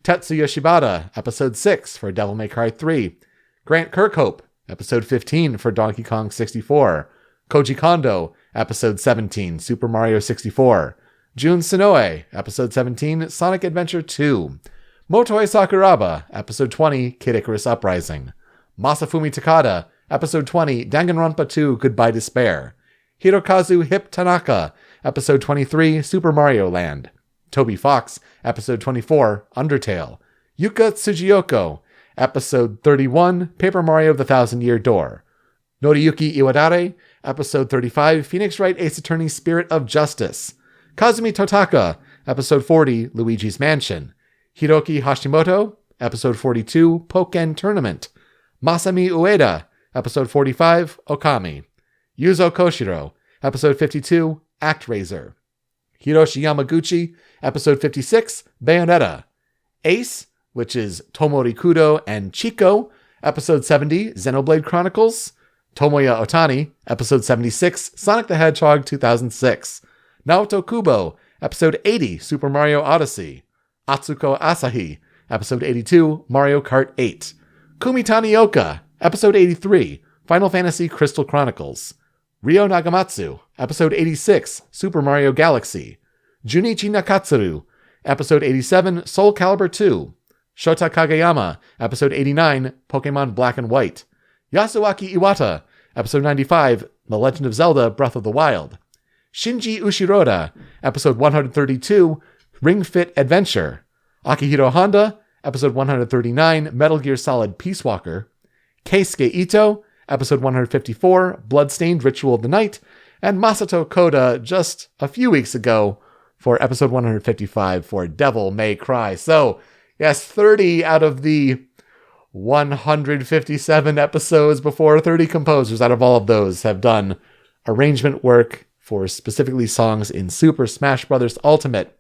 Tetsuya Shibata, episode 6 for Devil May Cry 3. Grant Kirkhope, episode 15 for Donkey Kong 64. Koji Kondo, episode 17, Super Mario 64. Jun Sonoe, episode 17, Sonic Adventure 2. Motoi Sakuraba, episode 20, Kid Icarus Uprising. Masafumi Takada, episode 20, Danganronpa 2, Goodbye Despair. Hirokazu Hip Tanaka, episode 23, Super Mario Land. Toby Fox, episode 24, Undertale. Yuka Tsujiyoko, episode 31, Paper Mario The Thousand Year Door. Noriyuki Iwadare, episode 35, Phoenix Wright Ace Attorney Spirit of Justice. Kazumi Totaka, episode 40, Luigi's Mansion. Hiroki Hashimoto, episode 42, Pokken Tournament. Masami Ueda, Episode 45, Okami. Yuzo Koshiro, Episode 52, ActRaiser. Hiroshi Yamaguchi, Episode 56, Bayonetta. Ace, which is Tomori Kudo and Chico, Episode 70, Xenoblade Chronicles. Tomoya Otani, Episode 76, Sonic the Hedgehog 2006. Naoto Kubo, Episode 80, Super Mario Odyssey. Atsuko Asahi, Episode 82, Mario Kart 8. Kumi Tanioka, Episode 83, Final Fantasy Crystal Chronicles. Ryo Nagamatsu, Episode 86, Super Mario Galaxy. Junichi Nakatsuru, Episode 87, Soul Calibur 2. Shota Kageyama, Episode 89, Pokemon Black and White. Yasuaki Iwata, Episode 95, The Legend of Zelda Breath of the Wild. Shinji Ushiroda, Episode 132, Ring Fit Adventure. Akihiro Honda, Episode 139, Metal Gear Solid Peace Walker. Keisuke Ito, Episode 154, Bloodstained Ritual of the Night. And Masato Koda just a few weeks ago for Episode 155 for Devil May Cry. So, yes, 30 out of the 157 episodes before, 30 composers out of all of those have done arrangement work for specifically songs in Super Smash Bros. Ultimate.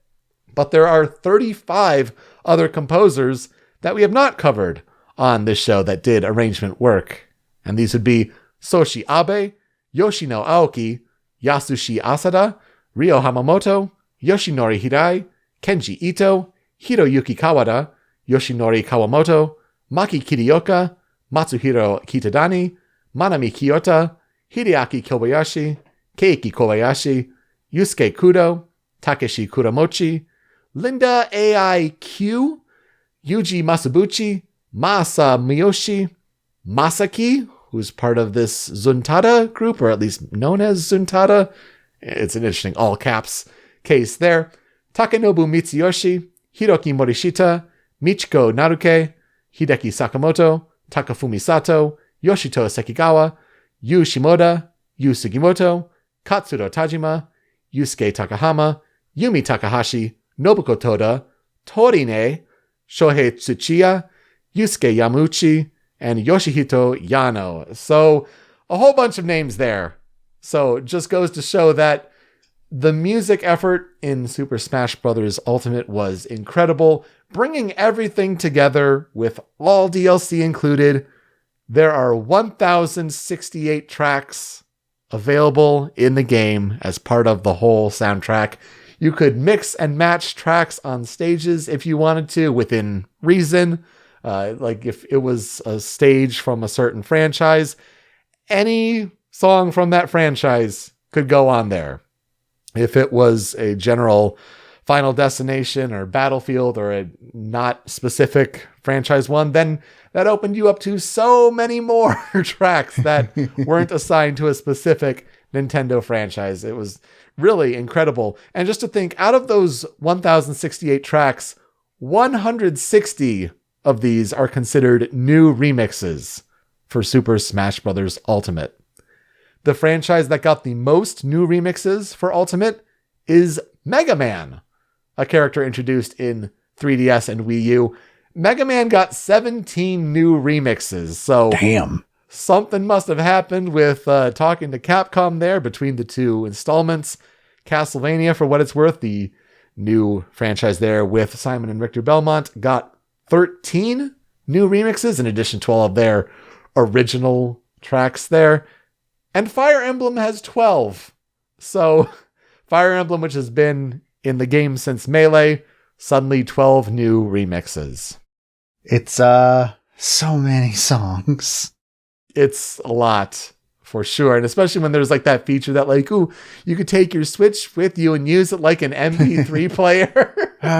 But there are 35 other composers that we have not covered on this show that did arrangement work. And these would be Soshi Abe, Yoshino Aoki, Yasushi Asada, Ryo Hamamoto, Yoshinori Hirai, Kenji Ito, Hiroyuki Kawada, Yoshinori Kawamoto, Maki Kirioka, Matsuhiro Kitadani, Manami Kiyota, Hideaki Kobayashi, Keiki Kobayashi, Yusuke Kudo, Takeshi Kuramochi, Linda AIQ, Yuji Masabuchi, Masa Miyoshi, Masaki, who's part of this Zuntada group, or at least known as Zuntada. It's an interesting all caps case there. Takenobu Mitsuyoshi, Hiroki Morishita, Michiko Naruke, Hideki Sakamoto, Takafumi Sato, Yoshito Sekigawa, Yu Shimoda, Yu Sugimoto, Katsuro Tajima, Yusuke Takahama, Yumi Takahashi, Nobuko Toda, Torine, Shohei Tsuchiya, Yusuke Yamauchi, and Yoshihito Yano. So a whole bunch of names there. So it just goes to show that the music effort in Super Smash Bros. Ultimate was incredible, bringing everything together with all DLC included. There are 1,068 tracks available in the game as part of the whole soundtrack. You could mix and match tracks on stages if you wanted to, within reason. Like if it was a stage from a certain franchise, any song from that franchise could go on there. If it was a general Final Destination or Battlefield or a not specific franchise one, then that opened you up to so many more tracks that weren't assigned to a specific Nintendo franchise. It was really incredible. And just to think, out of those 1,068 tracks, 160 of these are considered new remixes for Super Smash Bros. Ultimate. The franchise that got the most new remixes for Ultimate is Mega Man, a character introduced in 3DS and Wii U. Mega Man got 17 new remixes. So damn, something must have happened with talking to Capcom there between the two installments. Castlevania, for what it's worth, the new franchise there with Simon and Richter Belmont, got 13 new remixes in addition to all of their original tracks there. And Fire Emblem has 12. So Fire Emblem, which has been in the game since Melee, suddenly 12 new remixes. It's so many songs. It's a lot, for sure. And especially when there's like that feature that like, ooh, you could take your Switch with you and use it like an MP3 player.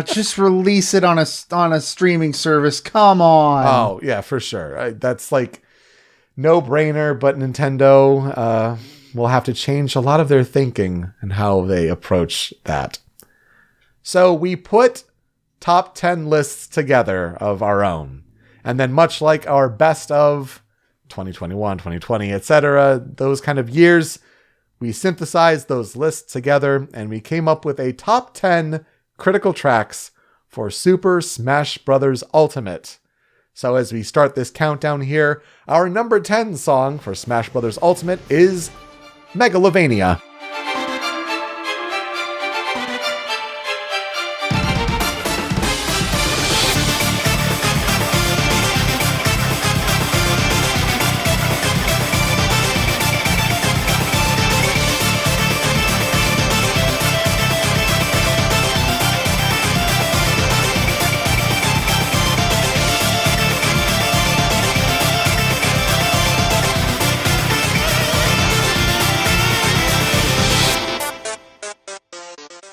Just release it on a streaming service. Come on. Oh, yeah, for sure. That's like no-brainer, but Nintendo will have to change a lot of their thinking and how they approach that. So we put top 10 lists together of our own. And then much like our best of 2021, 2020, etc., those kind of years, we synthesized those lists together and we came up with a top 10 critical tracks for Super Smash Bros. Ultimate. So as we start this countdown here, our number 10 song for Smash Bros. Ultimate is Megalovania.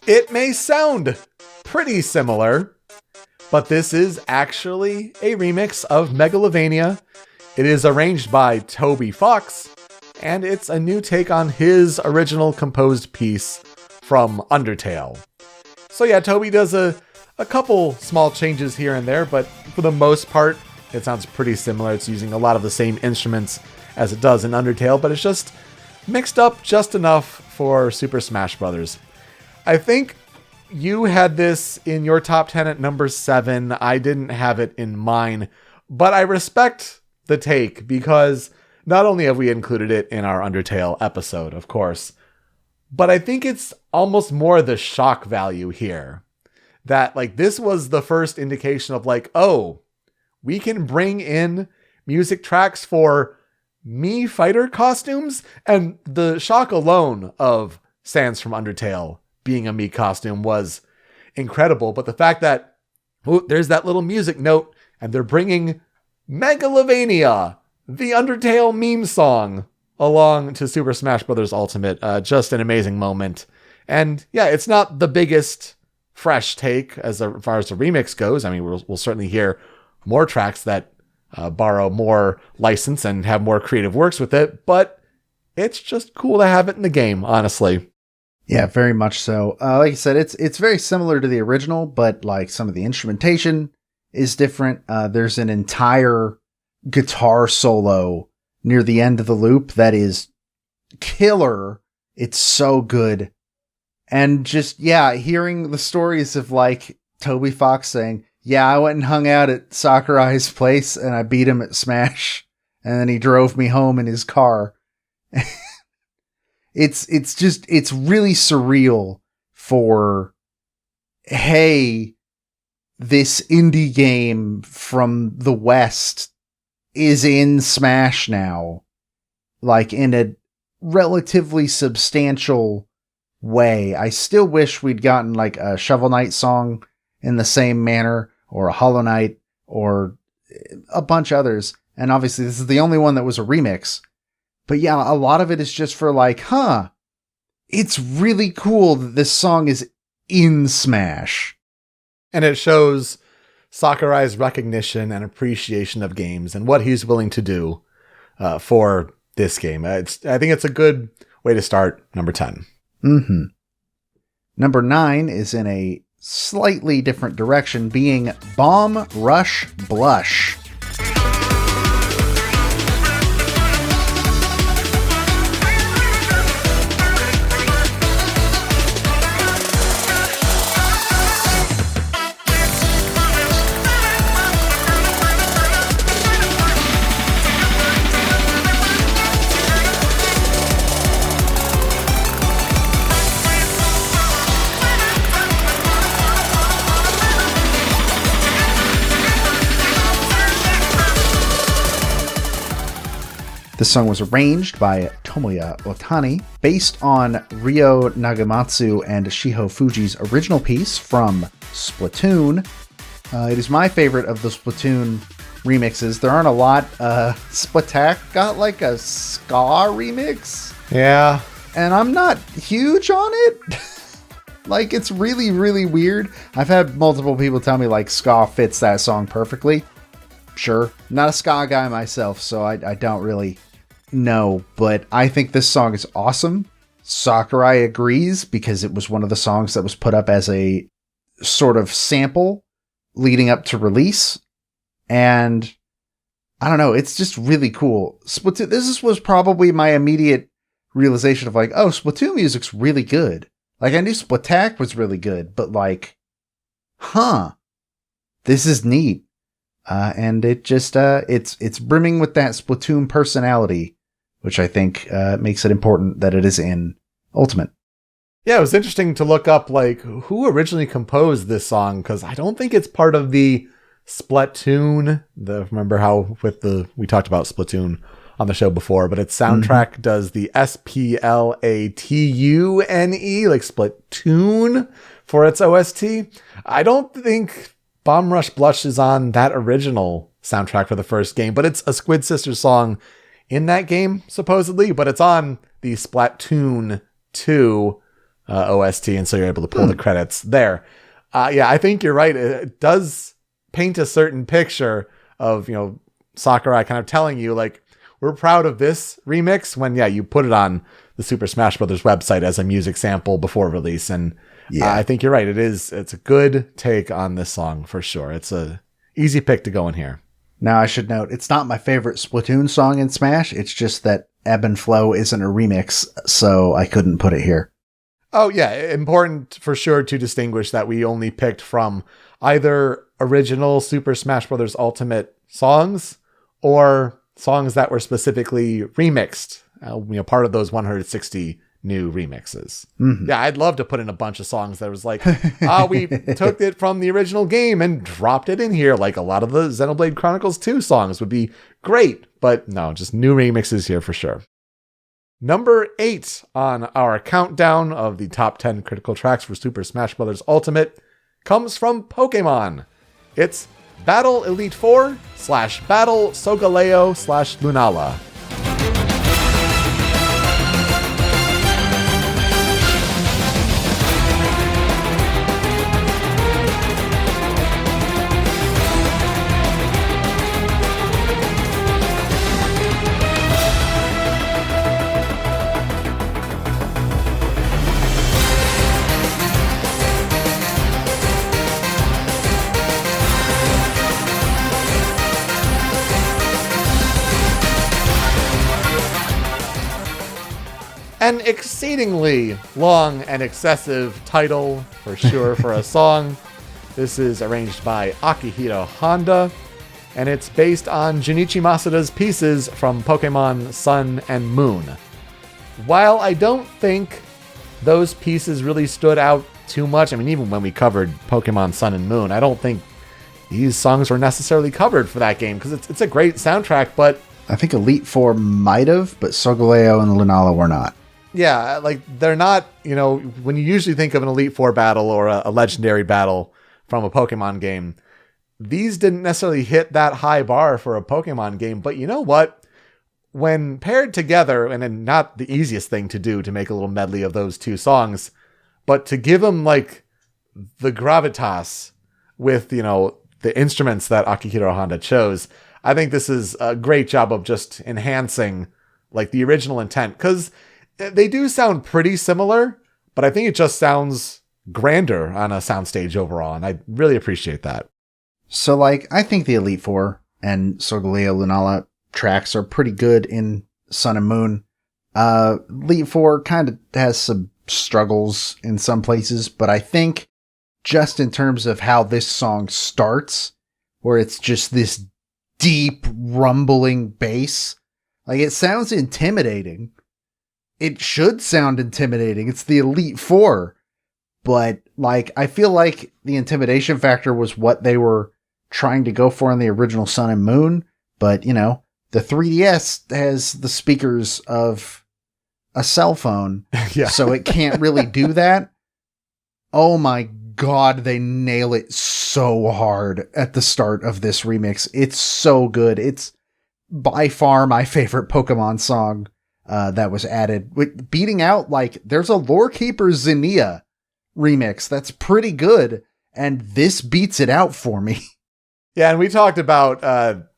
It may sound pretty similar, but this is actually a remix of Megalovania. It is arranged by Toby Fox, and it's a new take on his original composed piece from Undertale. So yeah, Toby does a couple small changes here and there, but for the most part, it sounds pretty similar. It's using a lot of the same instruments as it does in Undertale, but it's just mixed up just enough for Super Smash Bros. I think you had this in your top 10 at number 7. I didn't have it in mine, but I respect the take because not only have we included it in our Undertale episode, of course, but I think it's almost more the shock value here. That like this was the first indication of like, oh, we can bring in music tracks for Mii fighter costumes, and the shock alone of Sans from Undertale being a Mii costume was incredible. But the fact that there's that little music note and they're bringing Megalovania, the Undertale meme song, along to Super Smash Bros. Ultimate, just an amazing moment. And yeah, it's not the biggest fresh take as far as the remix goes. I mean, we'll certainly hear more tracks that borrow more license and have more creative works with it, but it's just cool to have it in the game, honestly. Yeah, very much so. Like I said, it's very similar to the original, but like some of the instrumentation is different. There's an entire guitar solo near the end of the loop that is killer. It's so good. And just, yeah, hearing the stories of like Toby Fox saying, yeah, I went and hung out at Sakurai's place and I beat him at Smash. And then he drove me home in his car. It's really surreal for, hey, this indie game from the West is in Smash now. Like in a relatively substantial way. I still wish we'd gotten like a Shovel Knight song in the same manner, or a Hollow Knight, or a bunch of others. And obviously this is the only one that was a remix. But yeah, a lot of it is just for like, it's really cool that this song is in Smash. And it shows Sakurai's recognition and appreciation of games and what he's willing to do for this game. I think it's a good way to start number 10. Mm-hmm. Number 9 is in a slightly different direction, being Bomb Rush Blush. This song was arranged by Tomoya Otani, based on Ryo Nagamatsu and Shiho Fuji's original piece from Splatoon. It is my favorite of the Splatoon remixes. There aren't a lot. Splatak got like a ska remix. Yeah. And I'm not huge on it. Like, it's really, really weird. I've had multiple people tell me like ska fits that song perfectly. Sure. Not a ska guy myself, so I don't really know, but I think this song is awesome. Sakurai agrees because it was one of the songs that was put up as a sort of sample leading up to release. And I don't know, it's just really cool. Splatoon, this was probably my immediate realization of like, oh, Splatoon music's really good. Like, I knew Splatak was really good, but like, this is neat. And it just, it's brimming with that Splatoon personality, which I think makes it important that it is in Ultimate. Yeah, it was interesting to look up, like, who originally composed this song, because I don't think it's part of the Splatoon. Remember how we talked about Splatoon on the show before, but its soundtrack does the Splatune, like Splatoon, for its OST. I don't think Bomb Rush Blush is on that original soundtrack for the first game, but it's a Squid Sisters song in that game, supposedly, but it's on the Splatoon 2 OST, and so you're able to pull the credits there. Yeah, I think you're right. It does paint a certain picture of, Sakurai kind of telling you, like, we're proud of this remix when, you put it on the Super Smash Bros. Website as a music sample before release. And I think you're right. It's a good take on this song for sure. It's a easy pick to go in here. Now, I should note, it's not my favorite Splatoon song in Smash. It's just that Ebb and Flow isn't a remix, so I couldn't put it here. Oh, yeah. Important for sure to distinguish that we only picked from either original Super Smash Bros. Ultimate songs or songs that were specifically remixed, part of those 160 new remixes. Mm-hmm. Yeah, I'd love to put in a bunch of songs that was like, we took it from the original game and dropped it in here. Like a lot of the Xenoblade Chronicles 2 songs would be great, but no, just new remixes here for sure. Number 8 on our countdown of the top 10 critical tracks for Super Smash Bros. Ultimate comes from Pokemon. It's Battle Elite Four / Battle Solgaleo / Lunala. An exceedingly long and excessive title, for sure, for a song. This is arranged by Akihiro Honda, and it's based on Junichi Masuda's pieces from Pokemon Sun and Moon. While I don't think those pieces really stood out too much, I mean, even when we covered Pokemon Sun and Moon, I don't think these songs were necessarily covered for that game, because it's a great soundtrack, but... I think Elite Four might have, but Solgaleo and Lunala were not. Yeah, like, they're not, when you usually think of an Elite Four battle or a legendary battle from a Pokemon game, these didn't necessarily hit that high bar for a Pokemon game. But you know what? When paired together, and not the easiest thing to do to make a little medley of those two songs, but to give them, like, the gravitas with, the instruments that Akihiro Honda chose, I think this is a great job of just enhancing, like, the original intent. Because they do sound pretty similar, but I think it just sounds grander on a soundstage overall, and I really appreciate that. So, like, I think the Elite Four and Solgaleo Lunala tracks are pretty good in Sun and Moon. Elite Four kind of has some struggles in some places, but I think just in terms of how this song starts, where it's just this deep, rumbling bass, like, it sounds intimidating. It should sound intimidating. It's the Elite Four. But, like, I feel like the intimidation factor was what they were trying to go for in the original Sun and Moon. But, the 3DS has the speakers of a cell phone. Yeah. So it can't really do that. Oh my God, they nail it so hard at the start of this remix. It's so good. It's by far my favorite Pokemon song. That was added, with beating out, like, there's a Lore Keeper Zinnia remix that's pretty good, and this beats it out for me. Yeah, and we talked about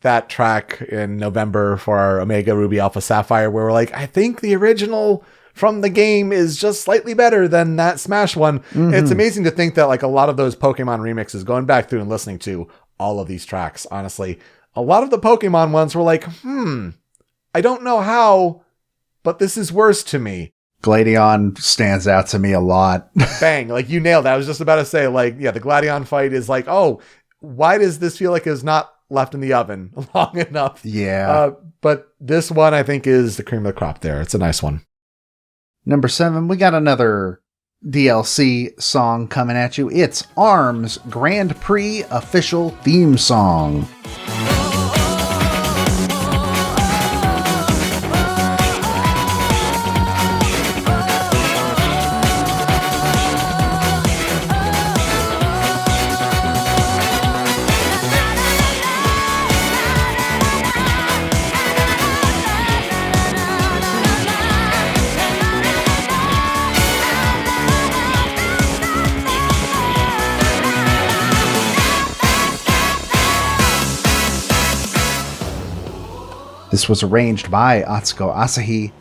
that track in November for our Omega Ruby Alpha Sapphire, where we're like, I think the original from the game is just slightly better than that Smash one. Mm-hmm. It's amazing to think that, like, a lot of those Pokemon remixes, going back through and listening to all of these tracks, honestly, a lot of the Pokemon ones were like, I don't know how, but this is worse to me. Gladion stands out to me a lot. Bang, like, you nailed it. I was just about to say, like, yeah, the Gladion fight is like, oh, why does this feel like it's not left in the oven long enough. Yeah. But this one, I think, is the cream of the crop there. It's a nice one. Number 7, we got another DLC song coming at you. It's ARMS Grand Prix official theme song. This was arranged by Atsuko Asahi,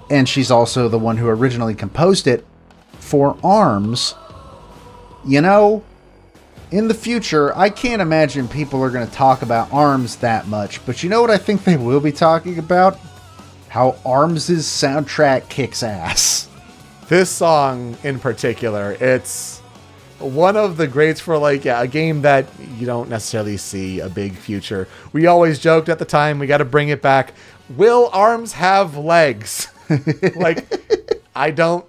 and she's also the one who originally composed it for ARMS. You know, in the future, I can't imagine people are going to talk about ARMS that much, but you know what I think they will be talking about? How ARMS' soundtrack kicks ass. This song in particular, it's one of the greats for a game that you don't necessarily see a big future. We always joked at the time, we got to bring it back. Will ARMS have legs? I don't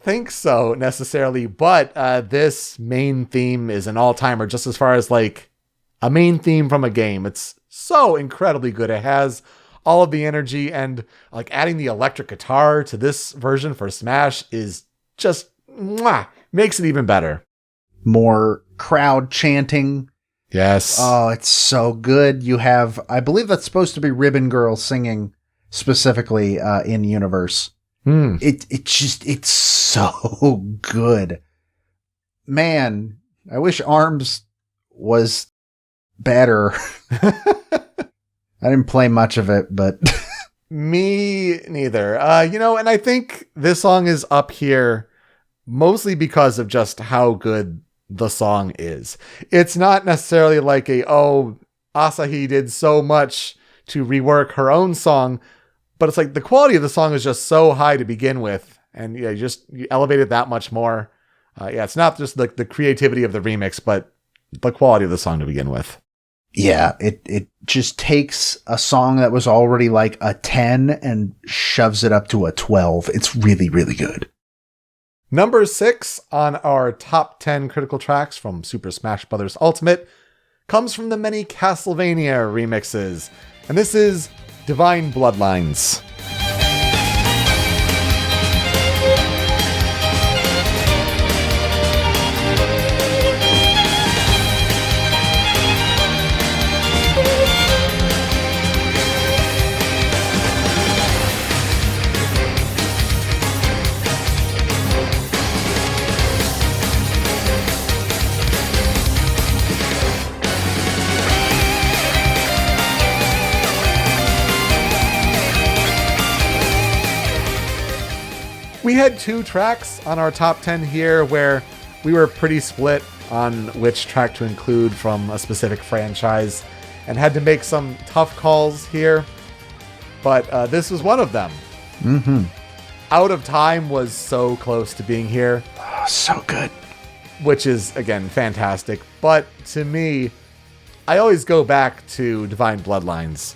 think so necessarily, but this main theme is an all-timer just as far as a main theme from a game. It's so incredibly good. It has all of the energy, and adding the electric guitar to this version for Smash is just makes it even better. More crowd chanting. Yes. Oh, it's so good. You have, I believe that's supposed to be Ribbon Girl singing specifically in universe. It's so good. Man, I wish ARMS was better. I didn't play much of it, but me neither. And I think this song is up here mostly because of just how good the song is. It's not necessarily Asahi did so much to rework her own song, but it's the quality of the song is just so high to begin with, and you elevate it that much more. It's not just the creativity of the remix, but the quality of the song to begin with. Yeah, it just takes a song that was already a 10 and shoves it up to a 12. It's really, really good. Number 6 on our top 10 critical tracks from Super Smash Bros. Ultimate comes from the many Castlevania remixes, and this is Divine Bloodlines. We had 2 tracks on our top 10 here where we were pretty split on which track to include from a specific franchise and had to make some tough calls here. But this was one of them. Mm-hmm. Out of Time was so close to being here. Oh, so good. Which is, again, fantastic. But to me, I always go back to Divine Bloodlines,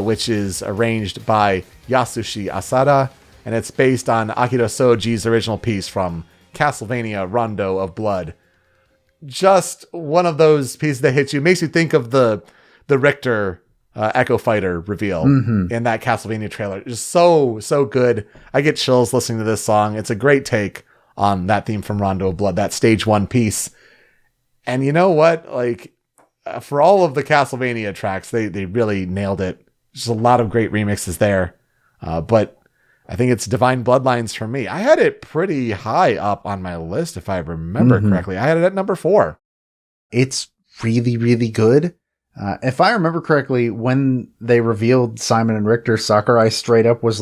which is arranged by Yasushi Asada, and it's based on Akira Soji's original piece from Castlevania Rondo of Blood. Just one of those pieces that hits you. Makes you think of the Richter Echo Fighter reveal in that Castlevania trailer. Just so good. I get chills listening to this song. It's a great take on that theme from Rondo of Blood, that stage 1 piece. And you know what? For all of the Castlevania tracks, they really nailed it. Just a lot of great remixes there. But I think it's Divine Bloodlines for me. I had it pretty high up on my list, if I remember correctly. I had it at number 4. It's really, really good. If I remember correctly, when they revealed Simon and Richter, Sakurai straight up was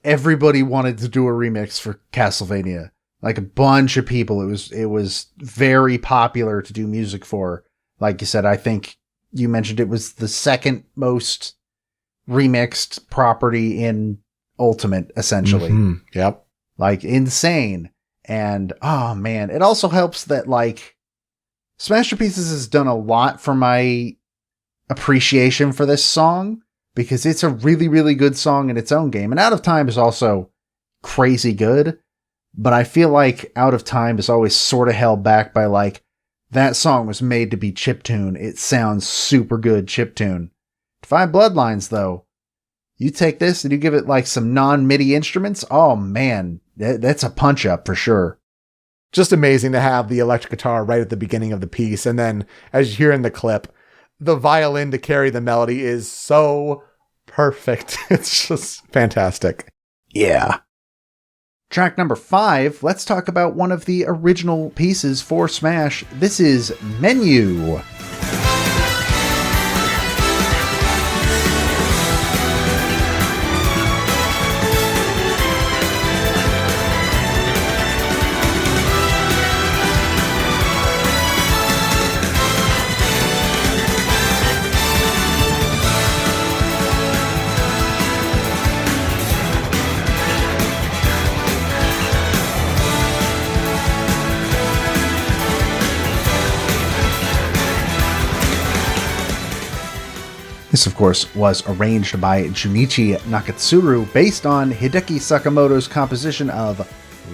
everybody wanted to do a remix for Castlevania. A bunch of people. It was very popular to do music for. Like you said, I think you mentioned it was the second most remixed property in Ultimate, essentially. Yep. Insane. And oh man, it also helps that Smash to Pieces has done a lot for my appreciation for this song because it's a really, really good song in its own game. And Out of Time is also crazy good, but I feel like Out of Time is always sort of held back by like, that song was made to be chiptune. It sounds super good chiptune. Defy Bloodlines, though, you take this and you give it like some non-MIDI instruments. Oh man, that's a punch up for sure. Just amazing to have the electric guitar right at the beginning of the piece. And then, as you hear in the clip, the violin to carry the melody is so perfect. It's just fantastic. Yeah. Track number 5, let's talk about one of the original pieces for Smash. This is Menu. This, of course, was arranged by Junichi Nakatsuru based on Hideki Sakamoto's composition of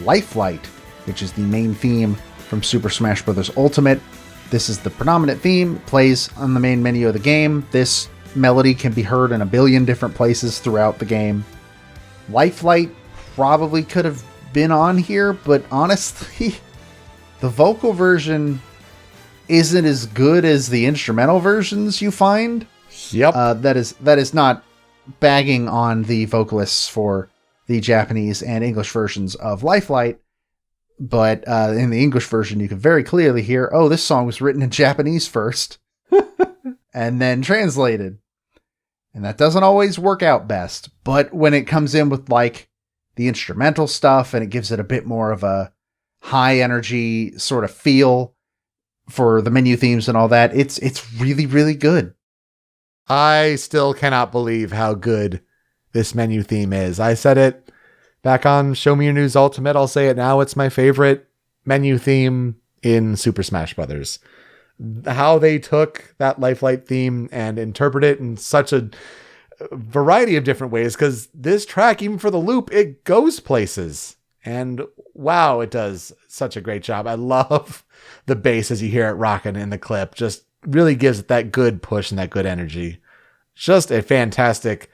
Lifelight, which is the main theme from Super Smash Bros. Ultimate. This is the predominant theme, plays on the main menu of the game. This melody can be heard in a billion different places throughout the game. Lifelight probably could have been on here, but honestly, the vocal version isn't as good as the instrumental versions you find. Yep. That is not bagging on the vocalists for the Japanese and English versions of Lifelight, but in the English version, you can very clearly hear, oh, this song was written in Japanese first and then translated. And that doesn't always work out best. But when it comes in with like the instrumental stuff and it gives it a bit more of a high energy sort of feel for the menu themes and all that, it's really, really good. I still cannot believe how good this menu theme is. I said it back on Show Me Your News Ultimate. I'll say it now. It's my favorite menu theme in Super Smash Bros. How they took that Lifelight theme and interpret it in such a variety of different ways, because this track, even for the loop, it goes places. And wow, it does such a great job. I love the bass as you hear it rocking in the clip. Just really gives it that good push and that good energy. Just a fantastic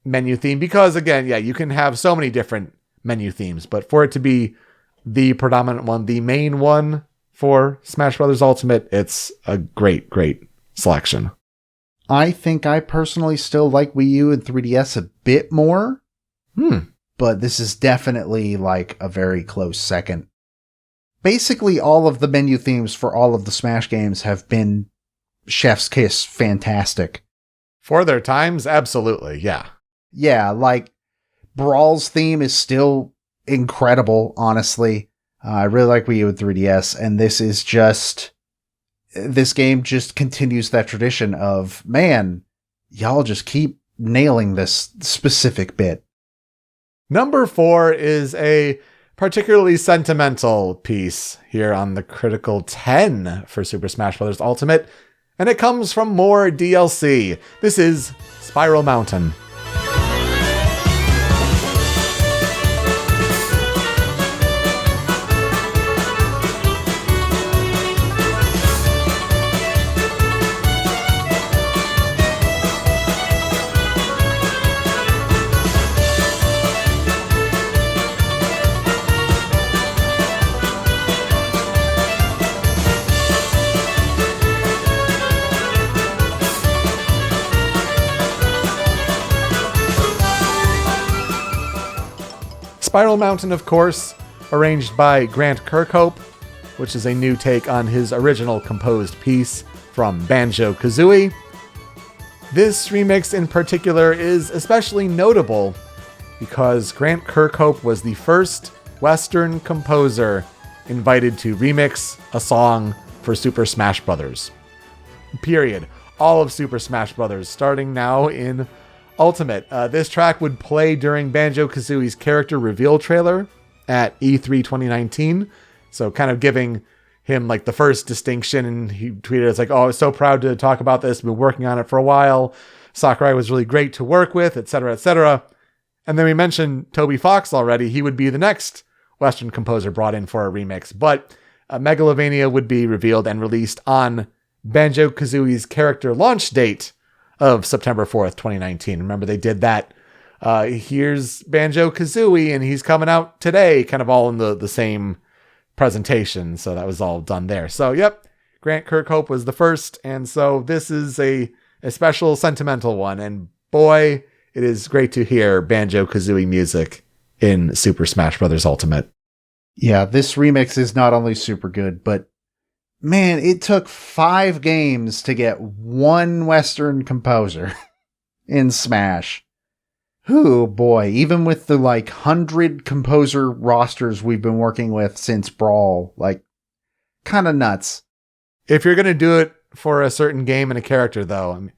menu theme because, again, yeah, you can have so many different menu themes, but for it to be the predominant one, the main one for Smash Bros. Ultimate, it's a great, great selection. I think I personally still like Wii U and 3DS a bit more, but this is definitely like a very close second. Basically, all of the menu themes for all of the Smash games have been chef's kiss fantastic. For their times, absolutely, yeah. Yeah, like Brawl's theme is still incredible, honestly. I really like Wii U and 3DS, and this game just continues that tradition of, man, y'all just keep nailing this specific bit. Number 4 is a particularly sentimental piece here on the Critical 10 for Super Smash Bros. Ultimate, and it comes from more DLC. This is Spiral Mountain. Spiral Mountain, of course, arranged by Grant Kirkhope, which is a new take on his original composed piece from Banjo-Kazooie. This remix in particular is especially notable because Grant Kirkhope was the first Western composer invited to remix a song for Super Smash Bros. Period. All of Super Smash Bros. Starting now in Ultimate. This track would play during Banjo-Kazooie's character reveal trailer at E3 2019. So kind of giving him like the first distinction, and he tweeted, it's like, oh, I was so proud to talk about this. Been working on it for a while. Sakurai was really great to work with, etc., etc. And then we mentioned Toby Fox already. He would be the next Western composer brought in for a remix, but Megalovania would be revealed and released on Banjo-Kazooie's character launch date of September 4th, 2019. Remember, they did that. Here's Banjo-Kazooie, and he's coming out today, kind of all in the same presentation. So that was all done there. So, yep, Grant Kirkhope was the first. And so this is a special sentimental one. And boy, it is great to hear Banjo-Kazooie music in Super Smash Bros. Ultimate. Yeah, this remix is not only super good, but man, it took 5 games to get one Western composer in Smash. Oh boy, even with the 100 composer rosters we've been working with since Brawl, kind of nuts. If you're going to do it for a certain game and a character, though, I mean,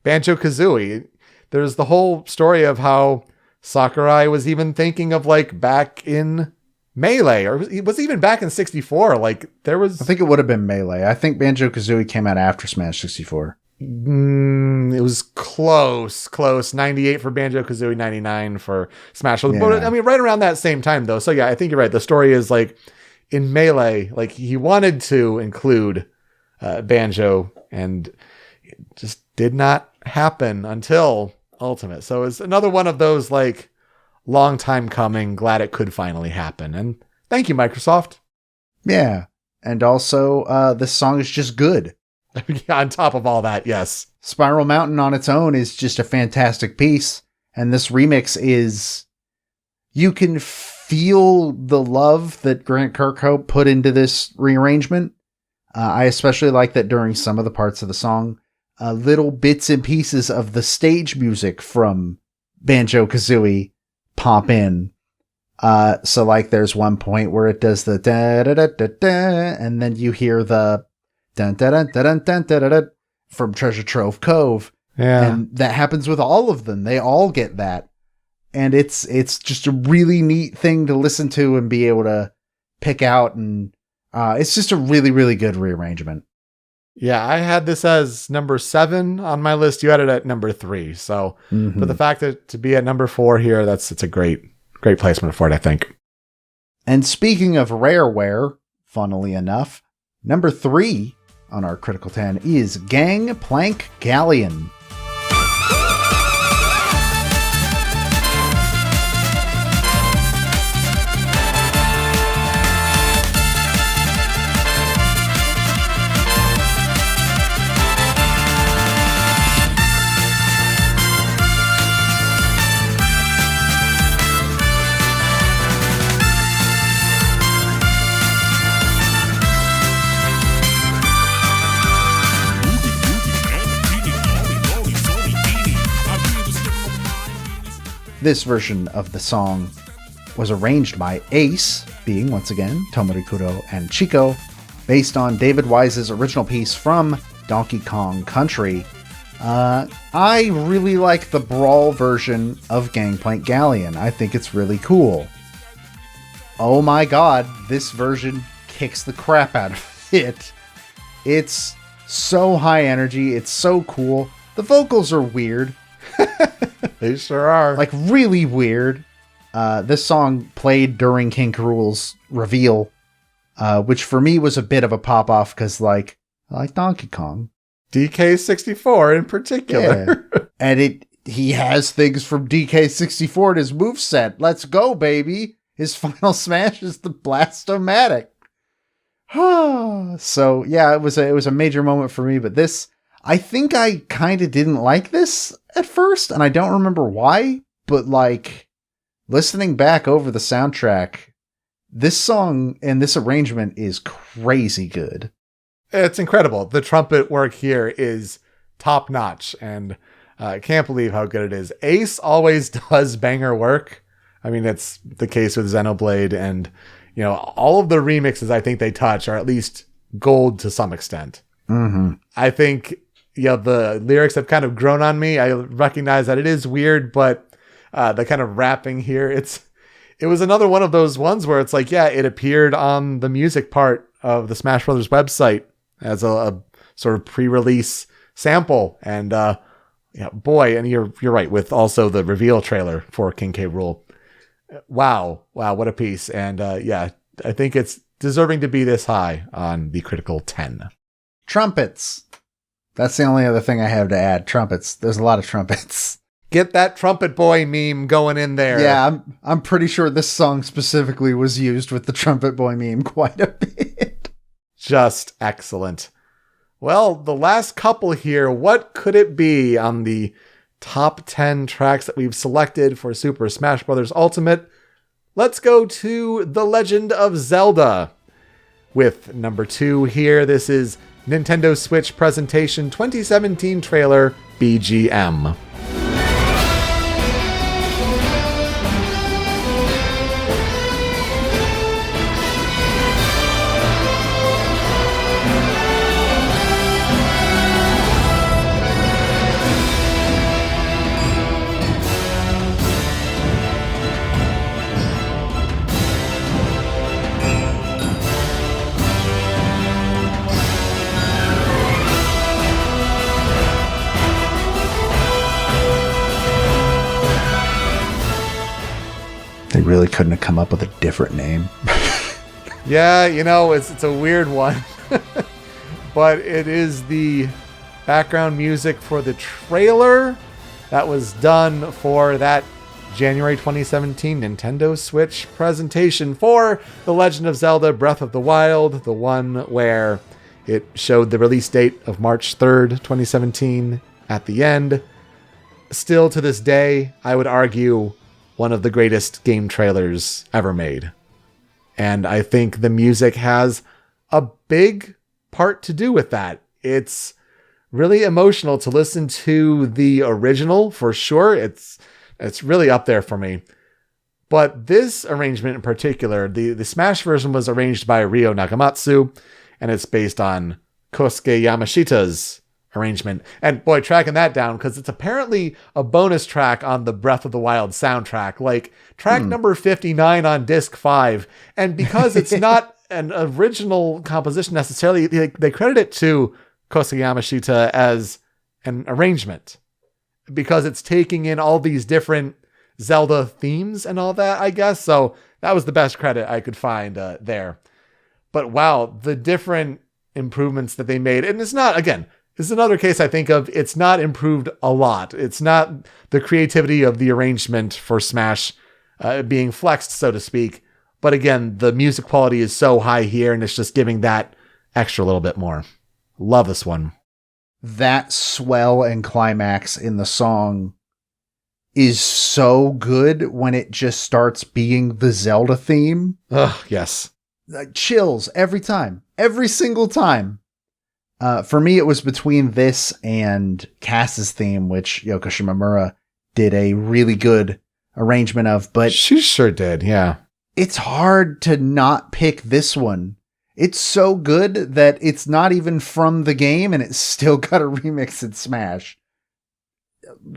Banjo-Kazooie, there's the whole story of how Sakurai was even thinking of back in Melee, or it was even back in 64. I think it would have been Melee. I think Banjo-Kazooie came out after Smash 64. It was close. 98 for Banjo-Kazooie, 99 for Smash. Yeah. But, I mean, right around that same time, though. So, yeah, I think you're right. The story is, in Melee, he wanted to include Banjo, and it just did not happen until Ultimate. So it's another one of those, long time coming, glad it could finally happen. And thank you, Microsoft. Yeah. And also, this song is just good. On top of all that, yes. Spiral Mountain on its own is just a fantastic piece. And this remix is... You can feel the love that Grant Kirkhope put into this rearrangement. I especially like that during some of the parts of the song, little bits and pieces of the stage music from Banjo-Kazooie pop in. So there's one point where it does the da da da da da, and then you hear the dun da dun da dun dun da da da from Treasure Trove Cove. Yeah. And that happens with all of them. They all get that. And it's just a really neat thing to listen to and be able to pick out, and it's just a really, really good rearrangement. Yeah, I had this as number 7 on my list. You had it at number 3. So, but the fact that to be at number 4 here, it's a great placement for it, I think. And speaking of rareware, funnily enough, number 3 on our Critical 10 is Gangplank Galleon. This version of the song was arranged by Ace, being once again Tomoru Kudo and Chico, based on David Wise's original piece from Donkey Kong Country. I really like the Brawl version of Gangplank Galleon. I think it's really cool. Oh my god, this version kicks the crap out of it. It's so high energy, it's so cool. The vocals are weird. They sure are. Really weird. This song played during King K. Rool's reveal, which for me was a bit of a pop-off because, I like Donkey Kong. DK64 in particular. Yeah. And he has things from DK64 in his moveset. Let's go, baby. His final smash is the Blast-O-Matic. So, yeah, it was a major moment for me, but this... I think I kind of didn't like this at first, and I don't remember why, but listening back over the soundtrack, this song and this arrangement is crazy good. It's incredible. The trumpet work here is top notch, and I can't believe how good it is. Ace always does banger work. I mean, it's the case with Xenoblade, and all of the remixes I think they touch are at least gold to some extent. Mm-hmm. I think the lyrics have kind of grown on me. I recognize that it is weird, but the kind of rapping here, it was another one of those ones where it's it appeared on the music part of the Smash Brothers website as a sort of pre-release sample. And yeah, boy, and you're right with also the reveal trailer for King K. Rool. Wow, what a piece. And yeah, I think it's deserving to be this high on the critical 10. Trumpets. That's the only other thing I have to add. Trumpets. There's a lot of trumpets. Get that trumpet boy meme going in there. Yeah, I'm pretty sure this song specifically was used with the trumpet boy meme quite a bit. Just excellent. Well, the last couple here, what could it be on the top 10 tracks that we've selected for Super Smash Bros. Ultimate? Let's go to The Legend of Zelda with number 2 here. This is Nintendo Switch Presentation 2017 Trailer BGM. They really couldn't have come up with a different name. Yeah, you know, it's a weird one. But it is the background music for the trailer that was done for that January 2017 Nintendo Switch presentation for The Legend of Zelda Breath of the Wild, the one where it showed the release date of March 3rd, 2017 at the end. Still to this day, I would argue one of the greatest game trailers ever made. And I think the music has a big part to do with that. It's really emotional to listen to the original, for sure. It's really up there for me. But this arrangement in particular, the Smash version was arranged by Ryo Nagamatsu, and it's based on Kosuke Yamashita's arrangement. And boy, tracking that down, because it's apparently a bonus track on the Breath of the Wild soundtrack, like track number 59 on disc 5. And because it's not an original composition necessarily, they credit it to Kosuke Yamashita as an arrangement, because it's taking in all these different Zelda themes and all that, I guess. So that was the best credit I could find there. But wow, the different improvements that they made. And it's not, again, this is another case I think of, it's not improved a lot. It's not the creativity of the arrangement for Smash being flexed, so to speak. But again, the music quality is so high here, and it's just giving that extra little bit more. Love this one. That swell and climax in the song is so good when it just starts being the Zelda theme. Ugh, yes. Like chills every time. Every single time. For me, it was between this and Cass's theme, which Yoko Shimomura did a really good arrangement of. But she sure did, yeah. It's hard to not pick this one. It's so good that it's not even from the game, and it's still got a remix in Smash.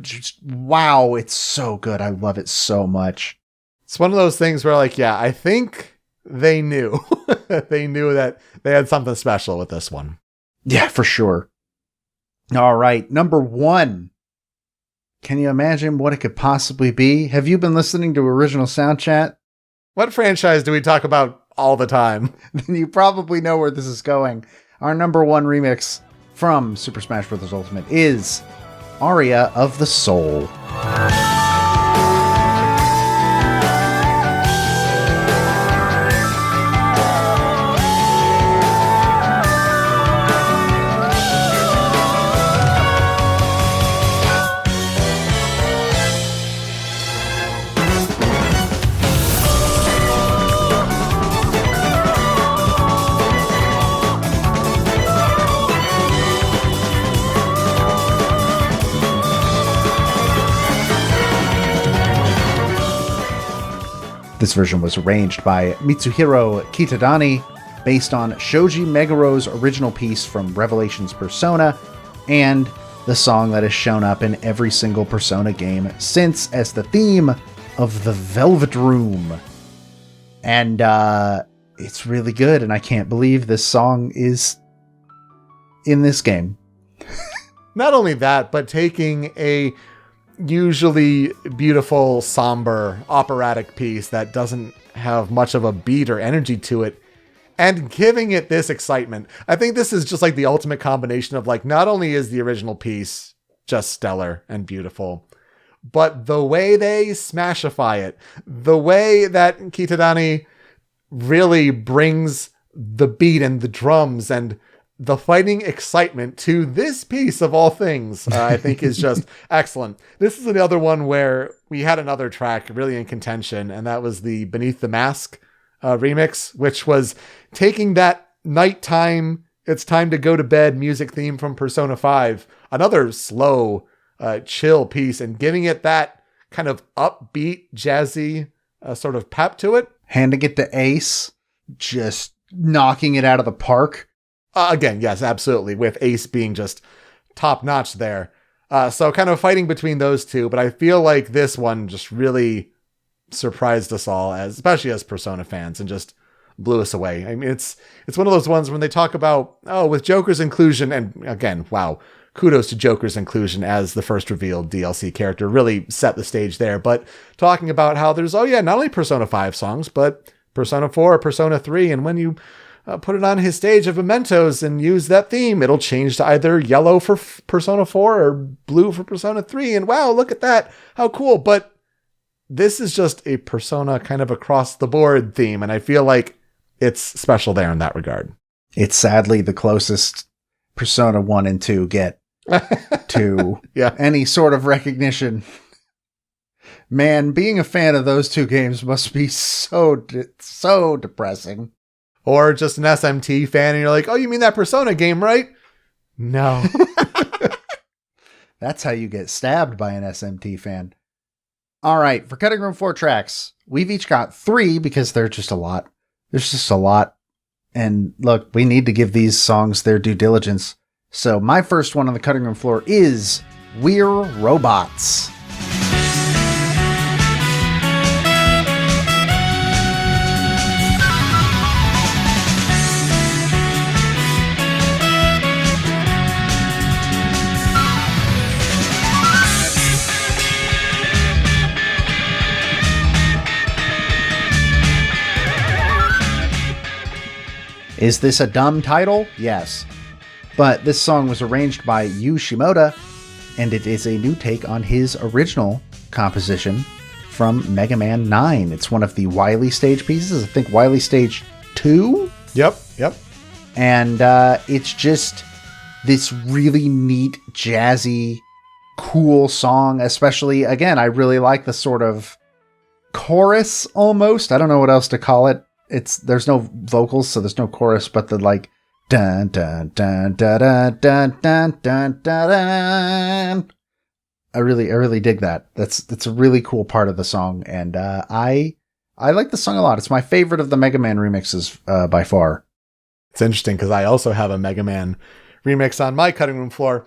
Just, wow, it's so good. I love it so much. It's one of those things where, like, yeah, I think they knew. They knew that they had something special with this one. Yeah, for sure. All right, number 1. Can you imagine what it could possibly be? Have you been listening to Original Soundchat? What franchise do we talk about all the time? Then you probably know where this is going. Our number 1 remix from Super Smash Bros. Ultimate is Aria of the Soul. This version was arranged by Mitsuhiro Kitadani, based on Shoji Megaro's original piece from Revelations Persona, and the song that has shown up in every single Persona game since as the theme of the Velvet Room. And it's really good, and I can't believe this song is in this game. Not only that, but taking a usually beautiful, somber, operatic piece that doesn't have much of a beat or energy to it and giving it this excitement. I think this is just like the ultimate combination of like, not only is the original piece just stellar and beautiful, but the way they smashify it, the way that Kitadani really brings the beat and the drums and the fighting excitement to this piece of all things, I think is just excellent. This is another one where we had another track really in contention, and that was the Beneath the Mask remix, which was taking that nighttime, it's time to go to bed music theme from Persona 5, another slow, chill piece, and giving it that kind of upbeat, jazzy sort of pep to it. Handing it to Ace, just knocking it out of the park. Again, yes, absolutely, with Ace being just top-notch there. So kind of fighting between those two, but I feel like this one just really surprised us all, especially as Persona fans, and just blew us away. I mean, it's one of those ones when they talk about, with Joker's inclusion, and again, wow, kudos to Joker's inclusion as the first revealed DLC character, really set the stage there. But talking about how there's, not only Persona 5 songs, but Persona 4, Persona 3, and when you put it on his stage of Mementos and use that theme, it'll change to either yellow for Persona 4 or blue for Persona 3. And wow, look at that. How cool. But this is just a Persona kind of across the board theme. And I feel like it's special there in that regard. It's sadly the closest Persona 1 and 2 get to any sort of recognition. Man, being a fan of those two games must be so depressing. Or just an SMT fan and you're like, oh, you mean that Persona game, right? No. That's how you get stabbed by an SMT fan. All right, for Cutting Room Floor tracks, we've each got 3 because there's just a lot. There's just a lot. And look, we need to give these songs their due diligence. So my first one on the Cutting Room Floor is We're Robots. Is this a dumb title? Yes. But this song was arranged by Yu Shimoda, and it is a new take on his original composition from Mega Man 9. It's one of the Wily Stage pieces. I think Wily Stage 2? Yep. And it's just this really neat, jazzy, cool song. Especially, again, I really like the sort of chorus almost. I don't know what else to call it. There's no vocals, so there's no chorus, but the like dun dun dun dun dun dun dun dun dun. I really dig that. That's a really cool part of the song, and I like the song a lot. It's my favorite of the Mega Man remixes by far. It's interesting because I also have a Mega Man remix on my Cutting Room Floor.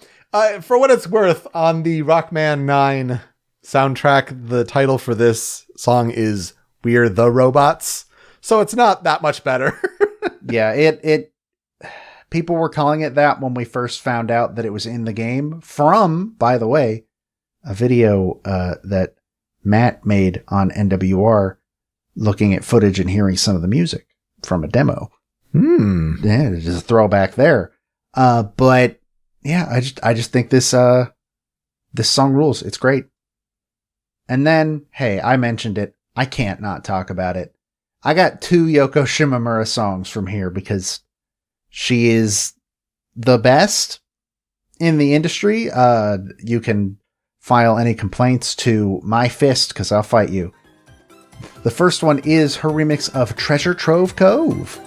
For what it's worth, on the Rockman 9 soundtrack, the title for this song is We're the Robots. So it's not that much better. Yeah, it people were calling it that when we first found out that it was in the game from, by the way, a video that Matt made on NWR looking at footage and hearing some of the music from a demo. Yeah, just a throwback there. But yeah, I just think this song rules. It's great. And then, hey, I mentioned it. I can't not talk about it. I got 2 Yoko Shimomura songs from here because she is the best in the industry. You can file any complaints to my fist because I'll fight you. The first one is her remix of Treasure Trove Cove.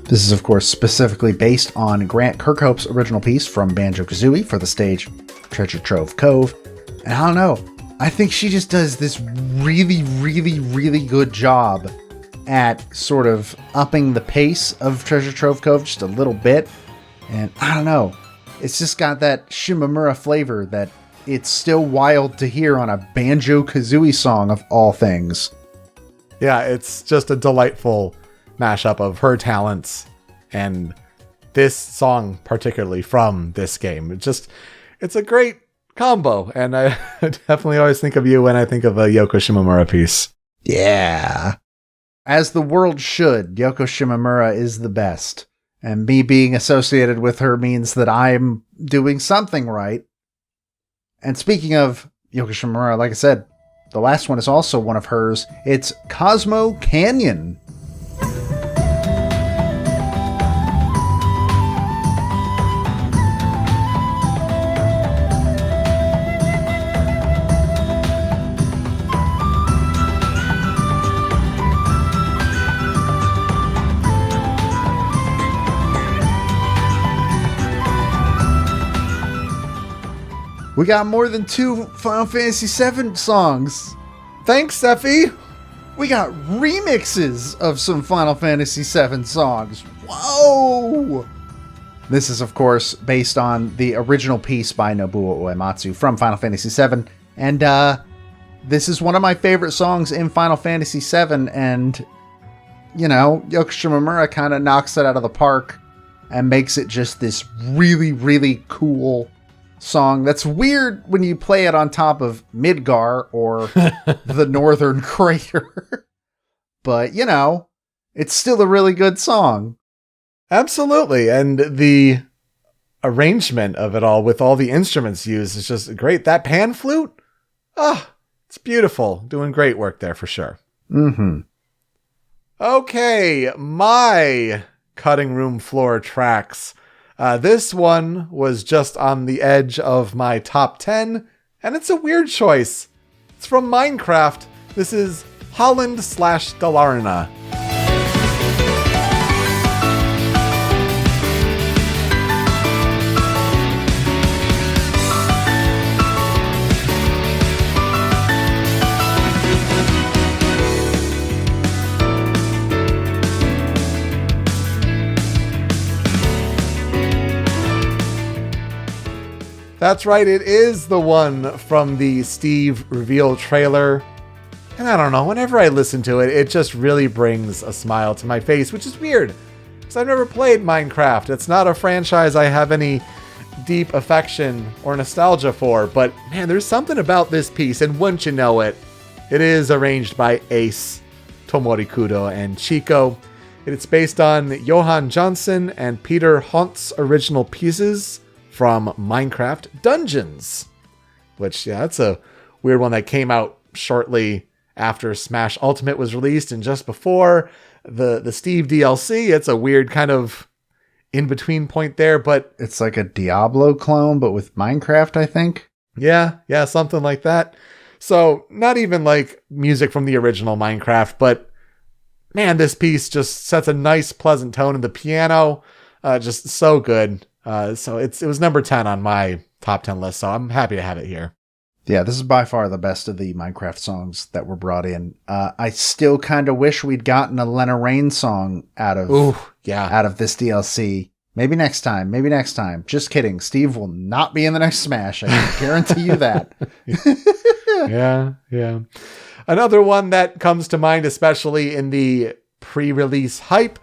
This is, of course, specifically based on Grant Kirkhope's original piece from Banjo-Kazooie for the stage Treasure Trove Cove. And I don't know, I think she just does this really, really, really good job at sort of upping the pace of Treasure Trove Cove just a little bit. And I don't know, it's just got that Shimamura flavor that it's still wild to hear on a Banjo-Kazooie song of all things. Yeah, it's just a delightful mashup of her talents and this song particularly from this game. It's a great combo, and I definitely always think of you when I think of a Yoko Shimomura piece. Yeah. As the world should, Yoko Shimomura is the best. And me being associated with her means that I'm doing something right. And speaking of Yoko Shimomura, like I said, the last one is also one of hers. It's Cosmo Canyon. We got more than 2 Final Fantasy VII songs. Thanks, Sephi. We got remixes of some Final Fantasy VII songs. Whoa! This is, of course, based on the original piece by Nobuo Uematsu from Final Fantasy VII. And this is one of my favorite songs in Final Fantasy VII. And, you know, Yoko Shimomura kind of knocks it out of the park and makes it just this really, really cool song that's weird when you play it on top of Midgar or the Northern Crater. But, you know, it's still a really good song. Absolutely. And the arrangement of it all with all the instruments used is just great. That pan flute, it's beautiful. Doing great work there for sure. Mm-hmm. Okay, my cutting room floor tracks. This one was just on the edge of my top 10, and it's a weird choice. It's from Minecraft. This is Holland/Dalarna. That's right, it is the one from the Steve reveal trailer. And I don't know, whenever I listen to it, it just really brings a smile to my face, which is weird, because I've never played Minecraft. It's not a franchise I have any deep affection or nostalgia for, but man, there's something about this piece, and wouldn't you know it, it is arranged by Ace, Tomori Kudo, and Chico. It's based on Johan Johnson and Peter Hont's original pieces from Minecraft Dungeons, which, yeah, that's a weird one that came out shortly after Smash Ultimate was released and just before the Steve DLC. It's a weird kind of in-between point there, but it's like a Diablo clone, but with Minecraft, I think. Yeah, something like that. So not even like music from the original Minecraft, but man, this piece just sets a nice, pleasant tone, and the piano, just so good. So it was number 10 on my top 10 list, so I'm happy to have it here. Yeah, this is by far the best of the Minecraft songs that were brought in. I still kind of wish we'd gotten a Lena Raine song out of this DLC. Maybe next time. Just kidding. Steve will not be in the next Smash. I can guarantee you that. Yeah. Another one that comes to mind, especially in the pre-release hype,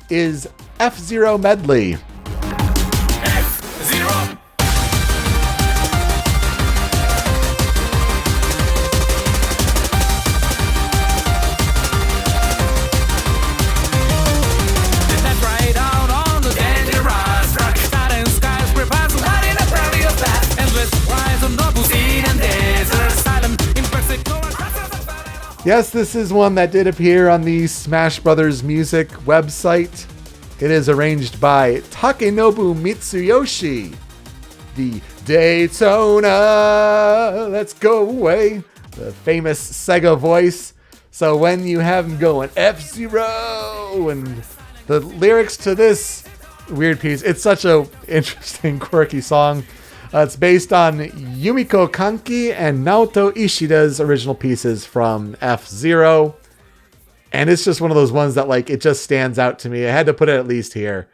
is F-Zero Medley. Yes, this is one that did appear on the Smash Brothers Music website. It is arranged by Takenobu Mitsuyoshi. The Daytona, let's go away. The famous Sega voice. So when you have him going F-Zero and the lyrics to this weird piece, it's such a interesting, quirky song. It's based on Yumiko Kanki and Naoto Ishida's original pieces from F-Zero. And it's just one of those ones that, like, it just stands out to me. I had to put it at least here.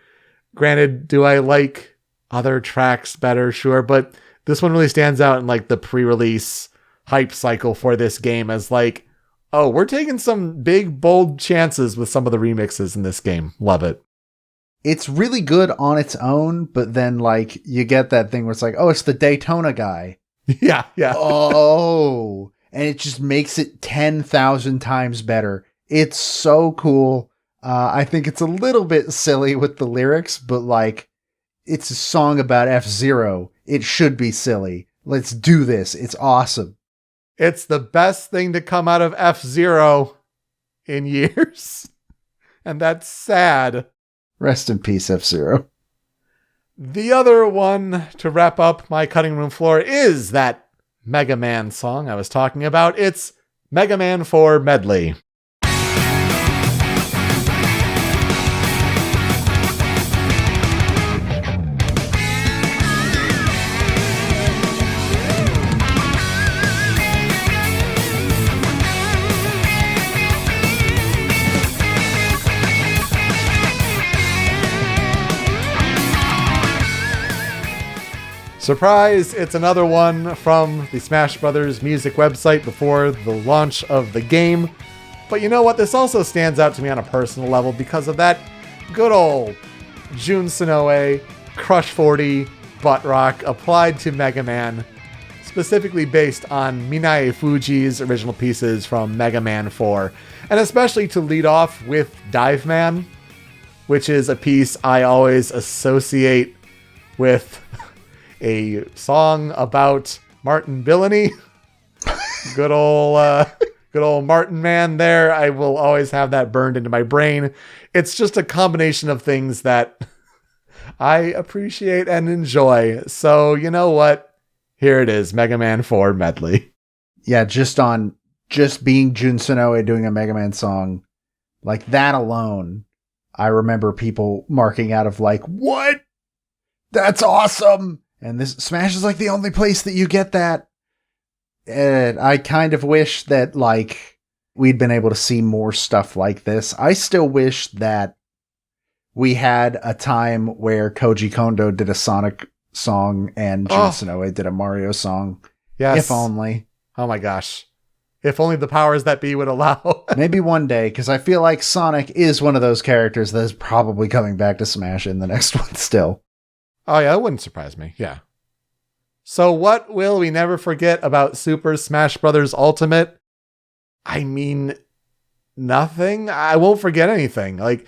Granted, do I like other tracks better? Sure. But this one really stands out in, like, the pre-release hype cycle for this game as, like, oh, we're taking some big, bold chances with some of the remixes in this game. Love it. It's really good on its own, but then, like, you get that thing where it's like, oh, it's the Daytona guy. Yeah. Oh, and it just makes it 10,000 times better. It's so cool. I think it's a little bit silly with the lyrics, but, like, it's a song about F-Zero. It should be silly. Let's do this. It's awesome. It's the best thing to come out of F-Zero in years. And that's sad. Rest in peace, F-Zero. The other one to wrap up my cutting room floor is that Mega Man song I was talking about. It's Mega Man 4 Medley. Surprise! It's another one from the Smash Brothers music website before the launch of the game. But you know what? This also stands out to me on a personal level because of that good old Jun Sonoe Crush 40 butt rock applied to Mega Man, specifically based on Minae Fuji's original pieces from Mega Man 4, and especially to lead off with Dive Man, which is a piece I always associate with a song about Martin Billany. Good old Martin Man there. I will always have that burned into my brain. It's just a combination of things that I appreciate and enjoy. So, you know what? Here it is, Mega Man 4 Medley. Yeah, just being Jun Sonoe doing a Mega Man song, like that alone, I remember people marking out of like, what? That's awesome! And this Smash is like the only place that you get that. And I kind of wish that, like, we'd been able to see more stuff like this. I still wish that we had a time where Koji Kondo did a Sonic song and Jun Sonoe did a Mario song. Yes. If only. Oh my gosh. If only the powers that be would allow. Maybe one day, because I feel like Sonic is one of those characters that is probably coming back to Smash in the next one still. Oh yeah, that wouldn't surprise me. Yeah. So what will we never forget about Super Smash Bros. Ultimate? I mean, nothing. I won't forget anything. Like,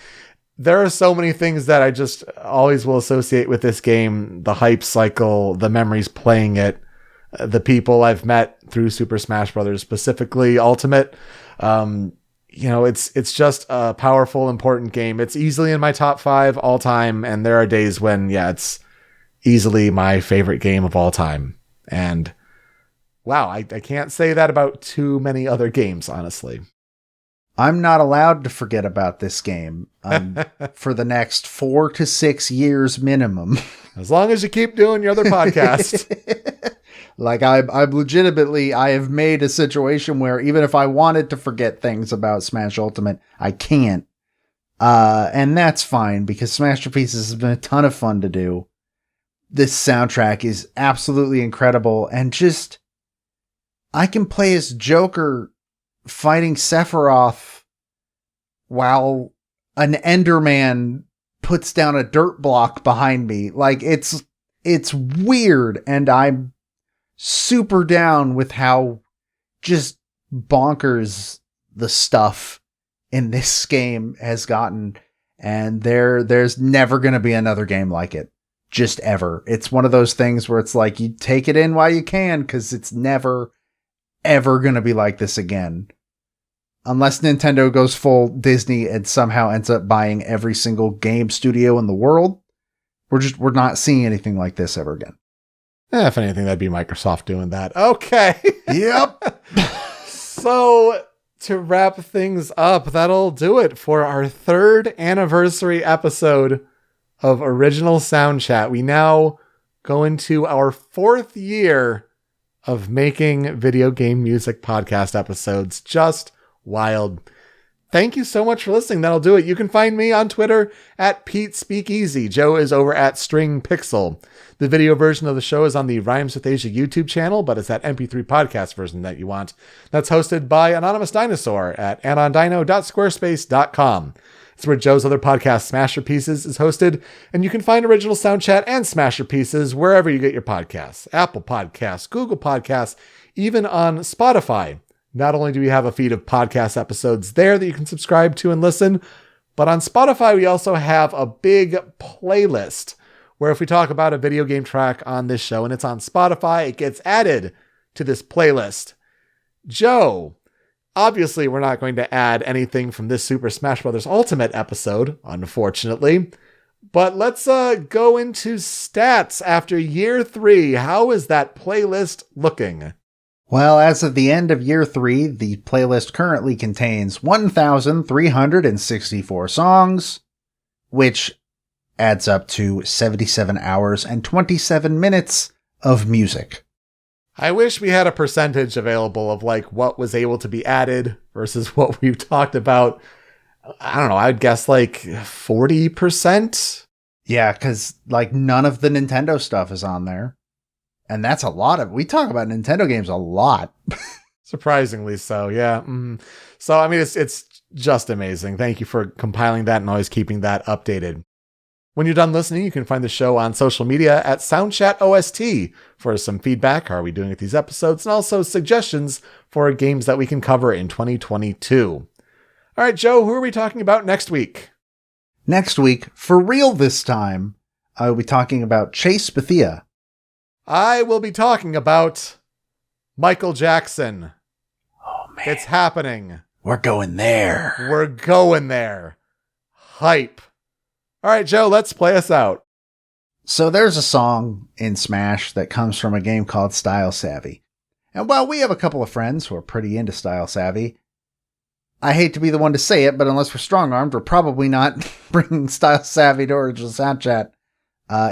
there are so many things that I just always will associate with this game. The hype cycle, the memories playing it, the people I've met through Super Smash Bros., specifically Ultimate. It's just a powerful, important game. It's easily in my top 5 all time. And there are days when, it's easily my favorite game of all time. And wow, I can't say that about too many other games, honestly. I'm not allowed to forget about this game for the next 4 to 6 years minimum. As long as you keep doing your other podcast. Like I'm legitimately, I have made a situation where even if I wanted to forget things about Smash Ultimate, I can't. And that's fine because Smash Pieces has been a ton of fun to do. This soundtrack is absolutely incredible, and just I can play as Joker fighting Sephiroth while an Enderman puts down a dirt block behind me. Like it's weird, and I'm super down with how just bonkers the stuff in this game has gotten, and there's never going to be another game like it. Just ever. It's one of those things where it's like you take it in while you can, because it's never, ever going to be like this again. Unless Nintendo goes full Disney and somehow ends up buying every single game studio in the world, we're not seeing anything like this ever again. If anything, that'd be Microsoft doing that. Okay. Yep. So to wrap things up, that'll do it for our 3rd anniversary episode of Original Soundchat. We now go into our 4th year of making video game music podcast episodes. Just wild. Thank you so much for listening. That'll do it. You can find me on Twitter at Pete Speakeasy. Joe is over at String Pixel. The video version of the show is on the Rhymes with Asia YouTube channel, but it's that MP3 podcast version that you want. That's hosted by Anonymous Dinosaur at anondino.squarespace.com. It's where Joe's other podcast, Smasher Pieces, is hosted, and you can find original Soundchat and Smasher Pieces wherever you get your podcasts. Apple Podcasts, Google Podcasts, even on Spotify. Not only do we have a feed of podcast episodes there that you can subscribe to and listen, but on Spotify, we also have a big playlist where if we talk about a video game track on this show and it's on Spotify, it gets added to this playlist. Joe, obviously we're not going to add anything from this Super Smash Bros. Ultimate episode, unfortunately, but let's go into stats after year 3. How is that playlist looking? Well, as of the end of year 3, the playlist currently contains 1,364 songs, which adds up to 77 hours and 27 minutes of music. I wish we had a percentage available of like what was able to be added versus what we've talked about. I don't know, I'd guess like 40%. Yeah, because like none of the Nintendo stuff is on there. And that's a lot of, we talk about Nintendo games a lot. Surprisingly so, yeah. So, I mean, it's just amazing. Thank you for compiling that and always keeping that updated. When you're done listening, you can find the show on social media at Soundchat OST for some feedback. How are we doing with these episodes? And also suggestions for games that we can cover in 2022. All right, Joe, who are we talking about next week? Next week, for real this time, I will be talking about Chase Spezia. I will be talking about Michael Jackson. Oh, man. It's happening. We're going there. We're going there. Hype. All right, Joe, let's play us out. So there's a song in Smash that comes from a game called Style Savvy. And while we have a couple of friends who are pretty into Style Savvy, I hate to be the one to say it, but unless we're strong-armed, we're probably not bringing Style Savvy to Original Soundchat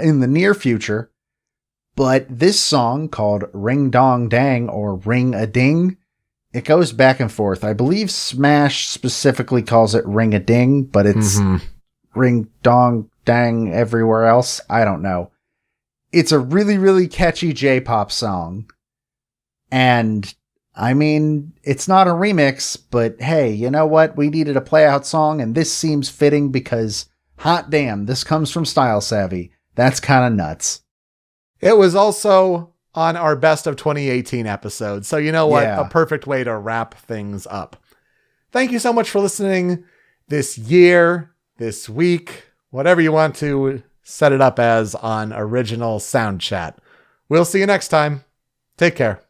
in the near future. But this song called Ring Dong Dang or Ring a Ding, it goes back and forth. I believe Smash specifically calls it Ring a Ding, but it's Ring Dong Dang everywhere else. I don't know. It's a really, really catchy J-pop song. And I mean, it's not a remix, but hey, you know what? We needed a play out song, and this seems fitting because hot damn, this comes from Style Savvy. That's kind of nuts. It was also on our Best of 2018 episode. So you know what? Yeah. A perfect way to wrap things up. Thank you so much for listening this year, this week, whatever you want to set it up as on Original Soundchat. We'll see you next time. Take care.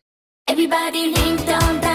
Everybody ring dong dong.